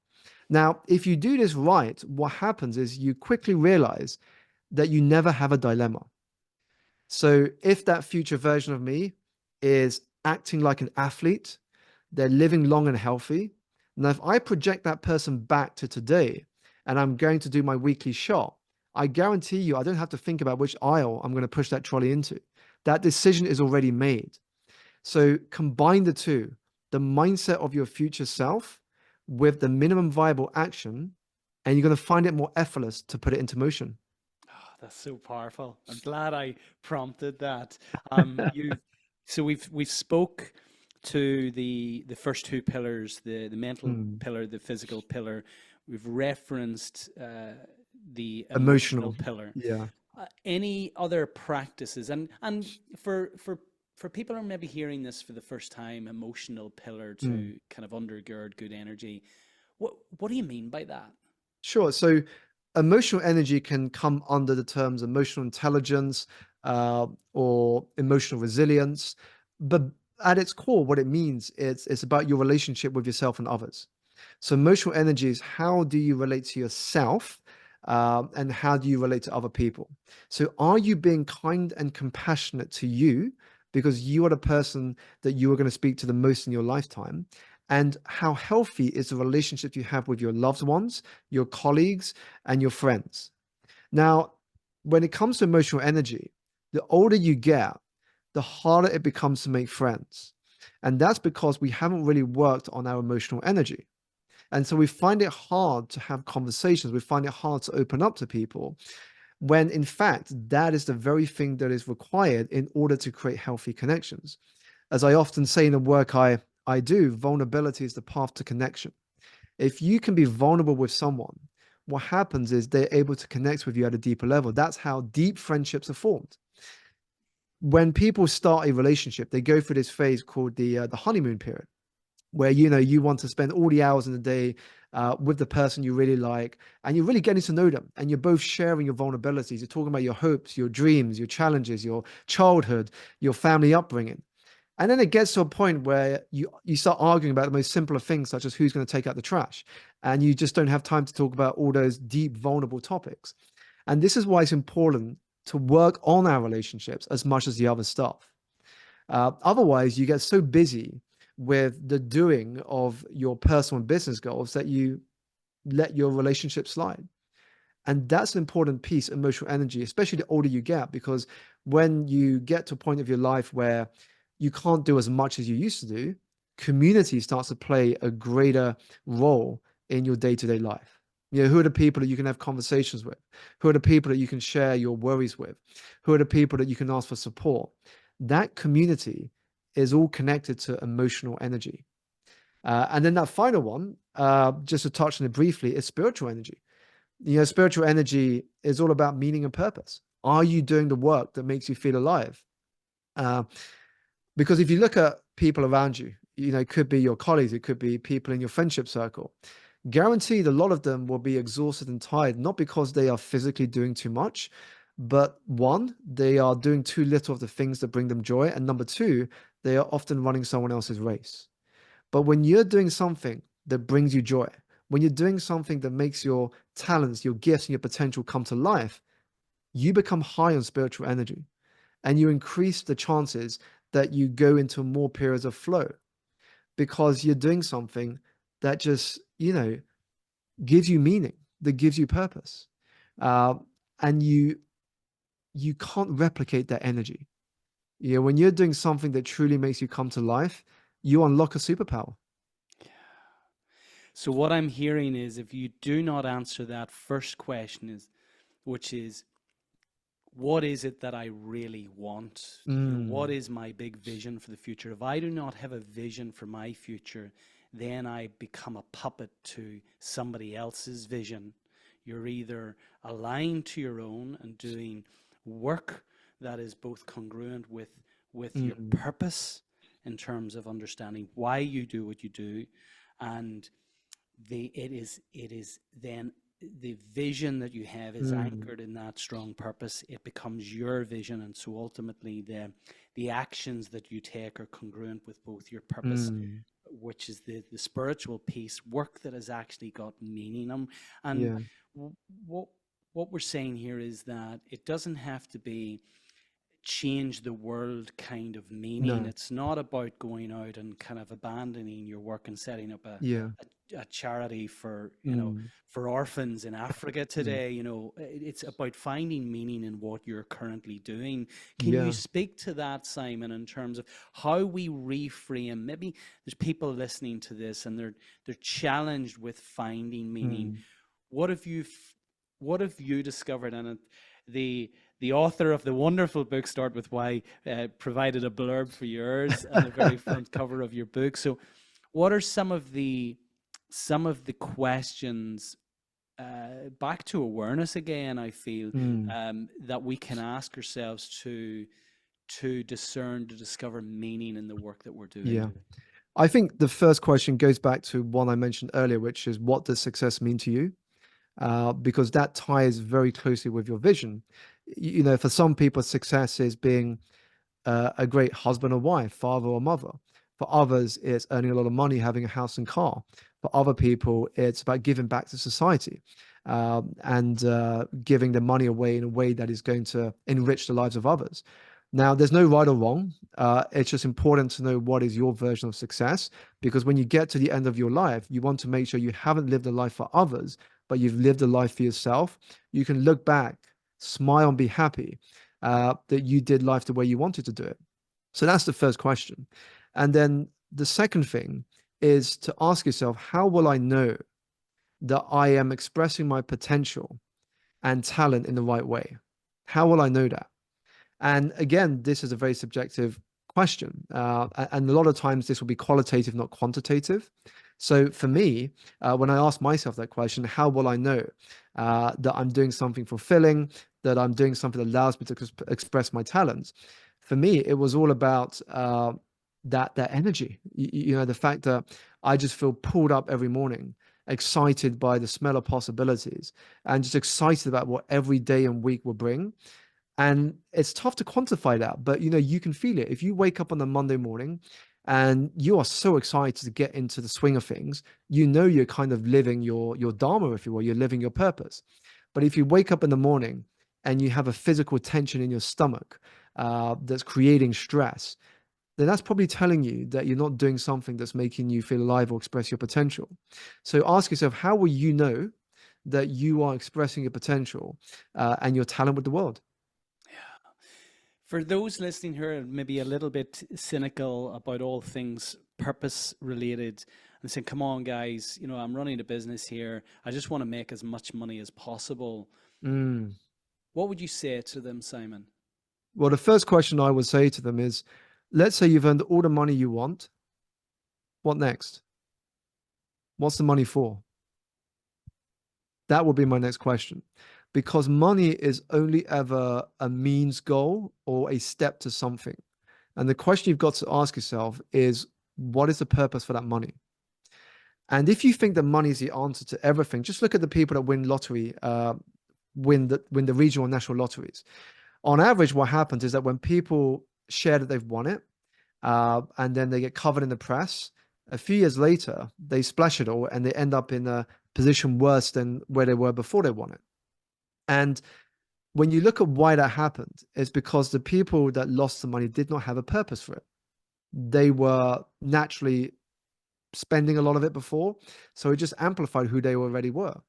Now, if you do this right, what happens is you quickly realize that you never have a dilemma. So if that future version of me is acting like an athlete, they're living long and healthy. Now, if I project that person back to today and I'm going to do my weekly shot, I guarantee you, I don't have to think about which aisle I'm going to push that trolley into. That decision is already made. So combine the two, the mindset of your future self with the minimum viable action, and you're going to find it more effortless to put it into motion. Oh, that's so powerful. I'm glad I prompted that. You, so we've spoke to the first two pillars, the mental Mm. pillar, the physical pillar. We've referenced the emotional Emotional. pillar. Yeah. Any other practices? And for for people who are maybe hearing this for the first time, emotional pillar Mm. to kind of undergird good energy. What do you mean by that? Sure. So emotional energy can come under the terms emotional intelligence or emotional resilience. But at its core, what it means is it's about your relationship with yourself and others. So emotional energy is how do you relate to yourself and how do you relate to other people? So are you being kind and compassionate to you because you are the person that you are going to speak to the most in your lifetime? And how healthy is the relationship you have with your loved ones, your colleagues, and your friends? Now, when it comes to emotional energy, the older you get, the harder it becomes to make friends. And that's because we haven't really worked on our emotional energy. And so we find it hard to have conversations. We find it hard to open up to people when, in fact, that is the very thing that is required in order to create healthy connections. As I often say in the work I do, vulnerability is the path to connection. If you can be vulnerable with someone, what happens is they're able to connect with you at a deeper level. That's how deep friendships are formed. When people start a relationship, they go through this phase called the honeymoon period, where you want to spend all the hours in the day with the person you really like, and you're really getting to know them, and you're both sharing your vulnerabilities. You're talking about your hopes, your dreams, your challenges, your childhood, your family upbringing. And then it gets to a point where you start arguing about the most simpler things, such as who's going to take out the trash. And you just don't have time to talk about all those deep, vulnerable topics. And this is why it's important to work on our relationships as much as the other stuff. Otherwise, you get so busy with the doing of your personal and business goals that you let your relationship slide. And that's an important piece, emotional energy, especially the older you get, because when you get to a point of your life where you can't do as much as you used to do, community starts to play a greater role in your day-to-day life. Who are the people that you can have conversations with? Who are the people that you can share your worries with? Who are the people that you can ask for support? That community is all connected to emotional energy. And then that final one, just to touch on it briefly, is spiritual energy. Spiritual energy is all about meaning and purpose. Are you doing the work that makes you feel alive? Uh, because if you look at people around you, it could be your colleagues, it could be people in your friendship circle. Guaranteed, a lot of them will be exhausted and tired, not because they are physically doing too much, but one, they are doing too little of the things that bring them joy. And number two, they are often running someone else's race. But when you're doing something that brings you joy, when you're doing something that makes your talents, your gifts, and your potential come to life, you become high on spiritual energy and you increase the chances that you go into more periods of flow because you're doing something that just, gives you meaning, that gives you purpose. Uh, and you can't replicate that energy. When you're doing something that truly makes you come to life, you unlock a superpower. So what I'm hearing is if you do not answer that first question which is what is it that I really want? What Mm, is my big vision for the future? If I do not have a vision for my future, then I become a puppet to somebody else's vision. You're either aligned to your own and doing work that is both congruent with your mm, purpose in terms of understanding why you do what you do, and it is then the vision that you have is mm, anchored in that strong purpose. It becomes your vision, and so ultimately the actions that you take are congruent with both your purpose, mm. which is the spiritual piece, work that has actually got meaning. And Yeah. what what we're saying here is that it doesn't have to be change the world kind of meaning. No. It's not about going out and kind of abandoning your work and setting up Yeah. a charity for, Mm, for orphans in Africa mm. today. It's about finding meaning in what you're currently doing. Can you Yeah. speak to that, Simon, in terms of how we reframe? Maybe there's people listening to this and they're challenged with finding meaning. Mm. what have you what have you discovered in it? The author of the wonderful book Start With Why provided a blurb for yours on the very front cover of your book. So what are some of the questions, back to awareness again, I feel, that we can ask ourselves to discern, to discover meaning in the work that we're doing? Yeah. I think the first question goes back to one I mentioned earlier, which is, what does success mean to you? Because that ties very closely with your vision. You know, for some people, success is being a great husband or wife, father or mother. For others, it's earning a lot of money, having a house and car. For other people, it's about giving back to society, and giving the money away in a way that is going to enrich the lives of others. Now, there's no right or wrong. It's just important to know what is your version of success, because when you get to the end of your life, you want to make sure you haven't lived a life for others, but you've lived a life for yourself. You can look back, smile, and be happy that you did life the way you wanted to do it. So that's the first question. And then the second thing is to ask yourself, how will I know that I am expressing my potential and talent in the right way? How will I know that? And again, this is a very subjective question. And a lot of times this will be qualitative, not quantitative. So for me, when I ask myself that question, how will I know that I'm doing something fulfilling, that I'm doing something that allows me to express my talents? For me, it was all about that energy. You know, the fact that I just feel pulled up every morning, excited by the smell of possibilities, and just excited about what every day and week will bring. And it's tough to quantify that, but you know, you can feel it. If you wake up on a Monday morning and you are so excited to get into the swing of things, you know you're kind of living your dharma, if you will, you're living your purpose. But if you wake up in the morning and you have a physical tension in your stomach that's creating stress, then that's probably telling you that you're not doing something that's making you feel alive or express your potential. So ask yourself, how will you know that you are expressing your potential and your talent with the world? For those listening who are maybe a little bit cynical about all things purpose related and saying, come on, guys, you know, I'm running a business here. I just want to make as much money as possible. What would you say to them, Simon? Well, the first question I would say to them is, let's say you've earned all the money you want. What next? What's the money for? That would be my next question. Because money is only ever a means goal or a step to something. And the question you've got to ask yourself is, what is the purpose for that money? And if you think that money is the answer to everything, just look at the people that win lottery, win the regional and national lotteries. On average, what happens is that when people share that they've won it, and then they get covered in the press, a few years later, they splash it all and they end up in a position worse than where they were before they won it. And when you look at why that happened, it's because the people that lost the money did not have a purpose for it. They were naturally spending a lot of it before, so it just amplified who they already were.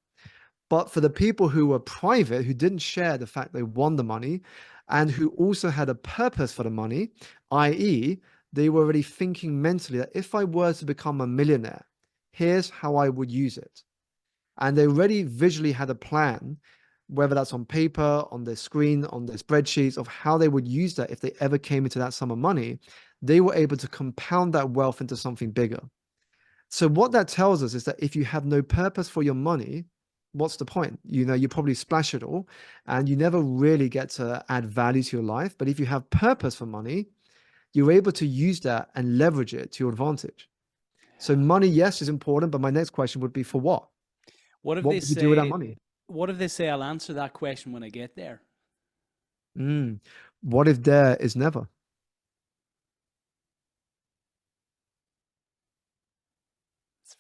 But for the people who were private, who didn't share the fact they won the money, and who also had a purpose for the money, i.e., they were already thinking mentally that if I were to become a millionaire, here's how I would use it. And they already visually had a plan, whether that's on paper, on their screen, on their spreadsheets, of how they would use that if they ever came into that sum of money. They were able to compound that wealth into something bigger. So what that tells us is that if you have no purpose for your money, what's the point? You know, you probably splash it all and you never really get to add value to your life. But if you have purpose for money, you're able to use that and leverage it to your advantage. So money, yes, is important, but my next question would be, for what? What if What they would you do with that say, money? what if they say, I'll answer that question when I get there? What if there is never?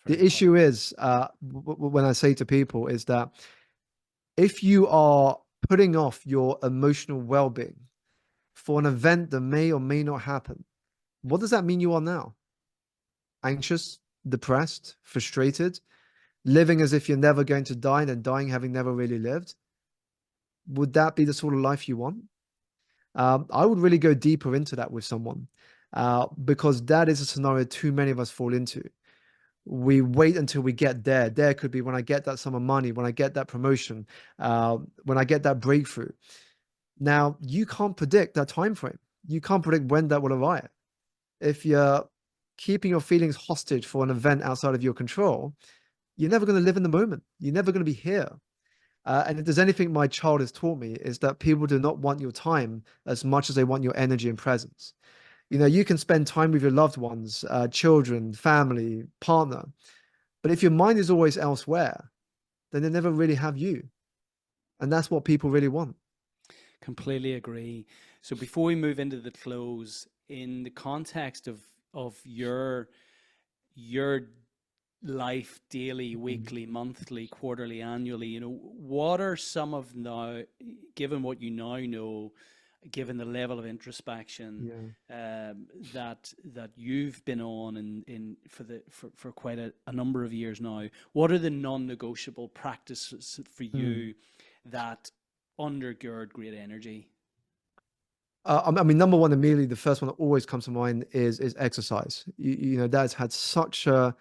The issue is, when I say to people, is that if you are putting off your emotional well-being for an event that may or may not happen, what does that mean you are now? Anxious, depressed, frustrated, living as if you're never going to die and then dying having never really lived? Would that be the sort of life you want? I would really go deeper into that with someone, because that is a scenario too many of us fall into. We wait until we get there. There could be when I get that sum of money, when I get that promotion, when I get that breakthrough. Now, you can't predict that time frame. You can't predict when that will arrive. If you're keeping your feelings hostage for an event outside of your control, you're never going to live in the moment. You're never going to be here. And if there's anything my child has taught me is that people do not want your time as much as they want your energy and presence. You know, you can spend time with your loved ones, children, family, partner, but if your mind is always elsewhere, then they never really have you. And that's what people really want. Completely agree. So before we move into the close, in the context of your life, daily, weekly, monthly, quarterly, annually, you know, what are some of now, given what you now know, given the level of introspection Yeah. that you've been on for quite a number of years now, what are the non-negotiable practices for Mm. you that undergird great energy? I mean, number one, immediately, the first one that always comes to mind is exercise. You know, that's had such a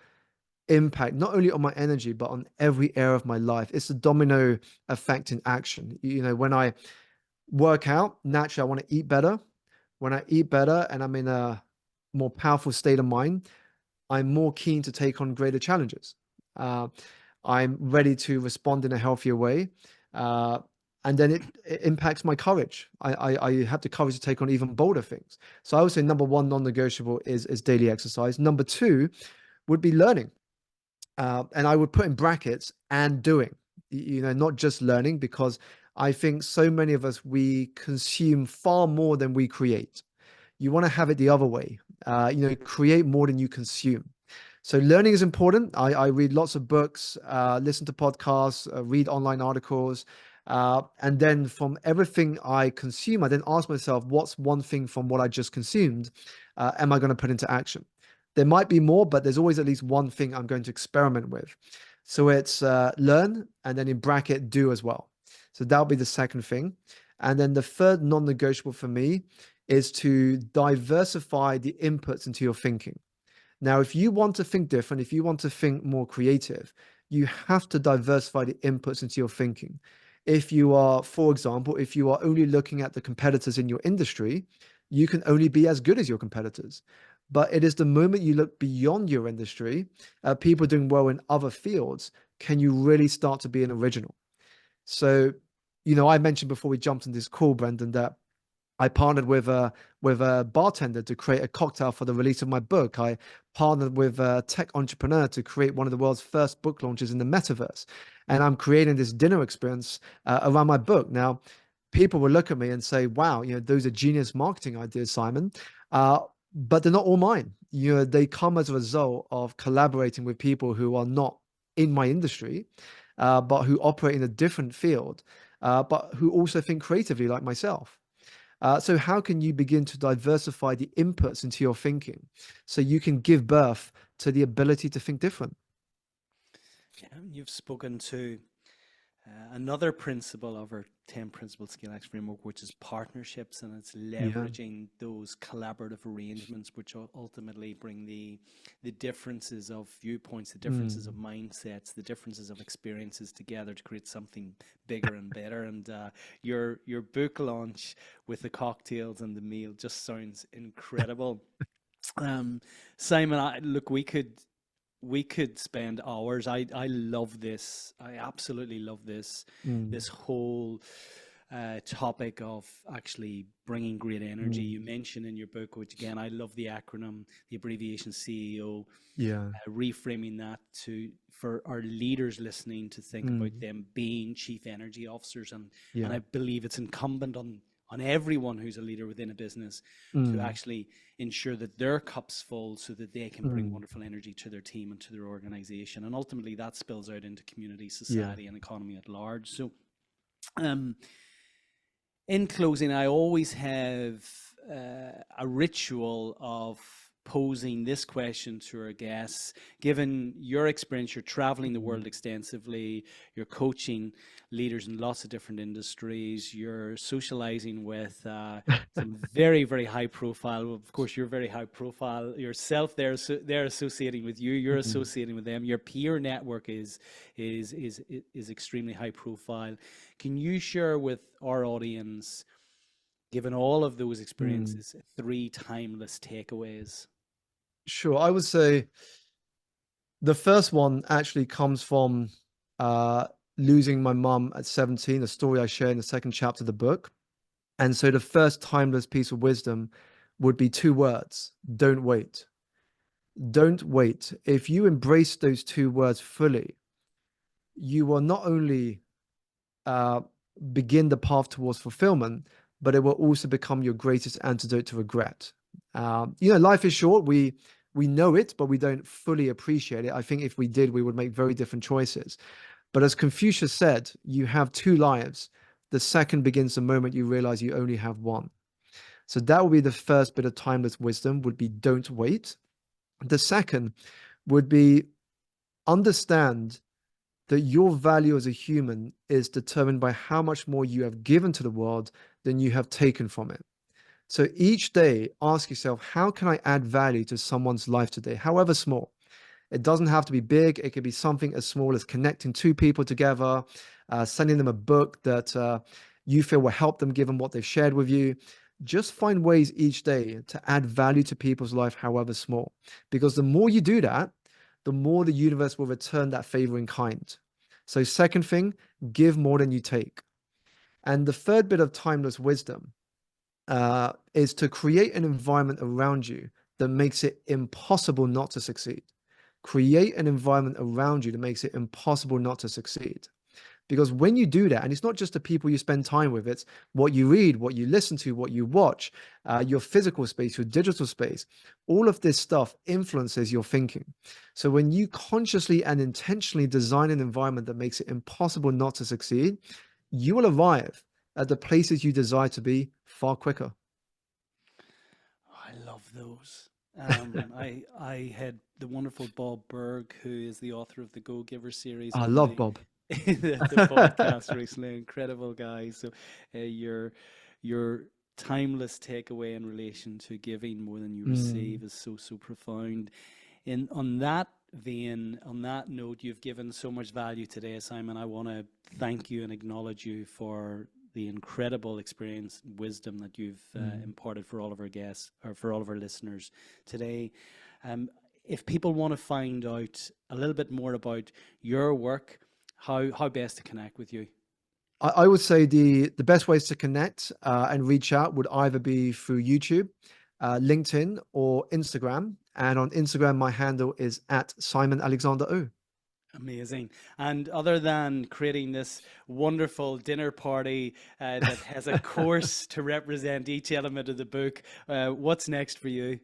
impact, not only on my energy, but on every area of my life. It's a domino effect in action. You know, when I work out, naturally, I want to eat better. When I eat better and I'm in a more powerful state of mind, I'm more keen to take on greater challenges. Uh, I'm ready to respond in a healthier way. Uh, and then it impacts my courage. I have the courage to take on even bolder things. So I would say number one non-negotiable is daily exercise. Number two would be learning. And I would put in brackets and doing, you know, not just learning, because I think so many of us, we consume far more than we create. You want to have it the other way, you know, create more than you consume. So learning is important. I read lots of books, listen to podcasts, read online articles. And then from everything I consume, I then ask myself, what's one thing from what I just consumed am I going to put into action? There might be more, but there's always at least one thing I'm going to experiment with. So it's learn and then in bracket do as well. So that'll be the second thing. And then the third non-negotiable for me is to diversify the inputs into your thinking. Now, if you want to think different, if you want to think more creative, you have to diversify the inputs into your thinking. If you are, for example, if you are only looking at the competitors in your industry, you can only be as good as your competitors. But it is the moment you look beyond your industry, people doing well in other fields, can you really start to be an original? So, you know, I mentioned before we jumped in this call, Brendan, that I partnered with a bartender to create a cocktail for the release of my book. I partnered with a tech entrepreneur to create one of the world's first book launches in the metaverse. And I'm creating this dinner experience around my book. Now, people will look at me and say, wow, you know, those are genius marketing ideas, Simon. But they're not all mine. You know, they come as a result of collaborating with people who are not in my industry, but who operate in a different field, but who also think creatively like myself. So how can you begin to diversify the inputs into your thinking so you can give birth to the ability to think different? Yeah, you've spoken to another principle of our 10 principle ScaleX framework, which is partnerships, and it's Yeah. leveraging those collaborative arrangements, which ultimately bring the differences of viewpoints, the differences of Mm. mindsets, the differences of experiences together to create something bigger and better. And your book launch with the cocktails and the meal just sounds incredible. Um, Simon, look, we could spend hours. I love this. I absolutely love this Mm. whole topic of actually bringing great energy. You Mm. mentioned in your book, which again I love the acronym, the abbreviation CEO, Yeah. reframing that to for our leaders listening to think about Mm. them being chief energy officers, and Yeah. I believe it's incumbent on everyone who's a leader within a business to Mm. actually ensure that their cup's full so that they can bring Mm. wonderful energy to their team and to their organization, and ultimately that spills out into community, Yeah. society, and economy at large. So um in closing, I always have a ritual of posing this question to our guests. Given your experience, you're traveling the world extensively, you're coaching leaders in lots of different industries, you're socializing with some very, very high profile. Of course, you're very high profile yourself. They're associating with you. You're associating with them. Your peer network is extremely high profile. Can you share with our audience, given all of those experiences, 3 timeless takeaways? Sure. I would say the first one actually comes from losing my mum at 17, a story I share in the second chapter of the book. And so the first timeless piece of wisdom would be 2 words: don't wait. Don't wait. If you embrace those 2 words fully, you will not only uh, begin the path towards fulfillment, but it will also become your greatest antidote to regret. Life is short. We know it, but we don't fully appreciate it. I think if we did, we would make very different choices. But as Confucius said, you have 2 lives. The second begins the moment you realize you only have one. So that would be the first bit of timeless wisdom, would be don't wait. The second would be understand that your value as a human is determined by how much more you have given to the world than you have taken from it. So each day, ask yourself, how can I add value to someone's life today, however small? It doesn't have to be big. It could be something as small as connecting 2 people together, sending them a book that you feel will help them given what they've shared with you. Just find ways each day to add value to people's life, however small. Because the more you do that, the more the universe will return that favor in kind. So second thing, give more than you take. And the third bit of timeless wisdom is to create an environment around you that makes it impossible not to succeed. Create an environment around you that makes it impossible not to succeed. Because when you do that, and it's not just the people you spend time with, it's what you read, what you listen to, what you watch, your physical space, your digital space, all of this stuff influences your thinking. So when you consciously and intentionally design an environment that makes it impossible not to succeed, you will arrive at the places you desire to be far quicker. I love those. I had the wonderful Bob Berg, who is the author of the Go Giver series, I on love Bob. the podcast recently. Incredible guy. So your timeless takeaway in relation to giving more than you receive is so profound. In on that vein, on that note, you've given so much value today, Simon. I want to thank you and acknowledge you for the incredible experience and wisdom that you've imparted for all of our guests, or for all of our listeners today. If people want to find out a little bit more about your work, how best to connect with you? I would say the best ways to connect and reach out would either be through YouTube, LinkedIn, or Instagram. And on Instagram, my handle is at Simon Alexander Ong. Amazing. And other than creating this wonderful dinner party that has a course to represent each element of the book, what's next for you?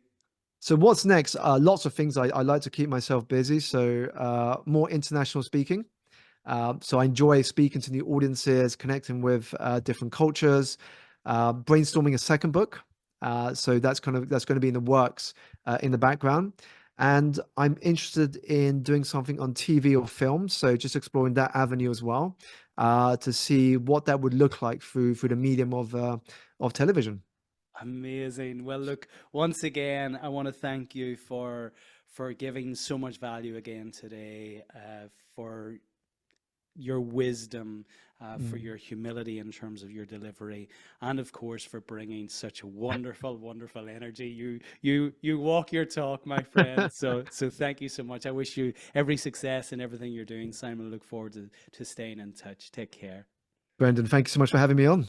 So what's next? Lots of things. I like to keep myself busy. So more international speaking. So I enjoy speaking to new audiences, connecting with different cultures, brainstorming a second book. So that's going to be in the works in the background. And I'm interested in doing something on TV or film. So just exploring that avenue as well, to see what that would look like through the medium of television. Amazing. Well, look, once again, I want to thank you for giving so much value again today, for your wisdom, for your humility in terms of your delivery, and of course for bringing such a wonderful energy. You walk your talk, my friend. So thank you so much. I wish you every success in everything you're doing, Simon. I look forward to staying in touch. Take care. Brendan, thank you so much for having me on.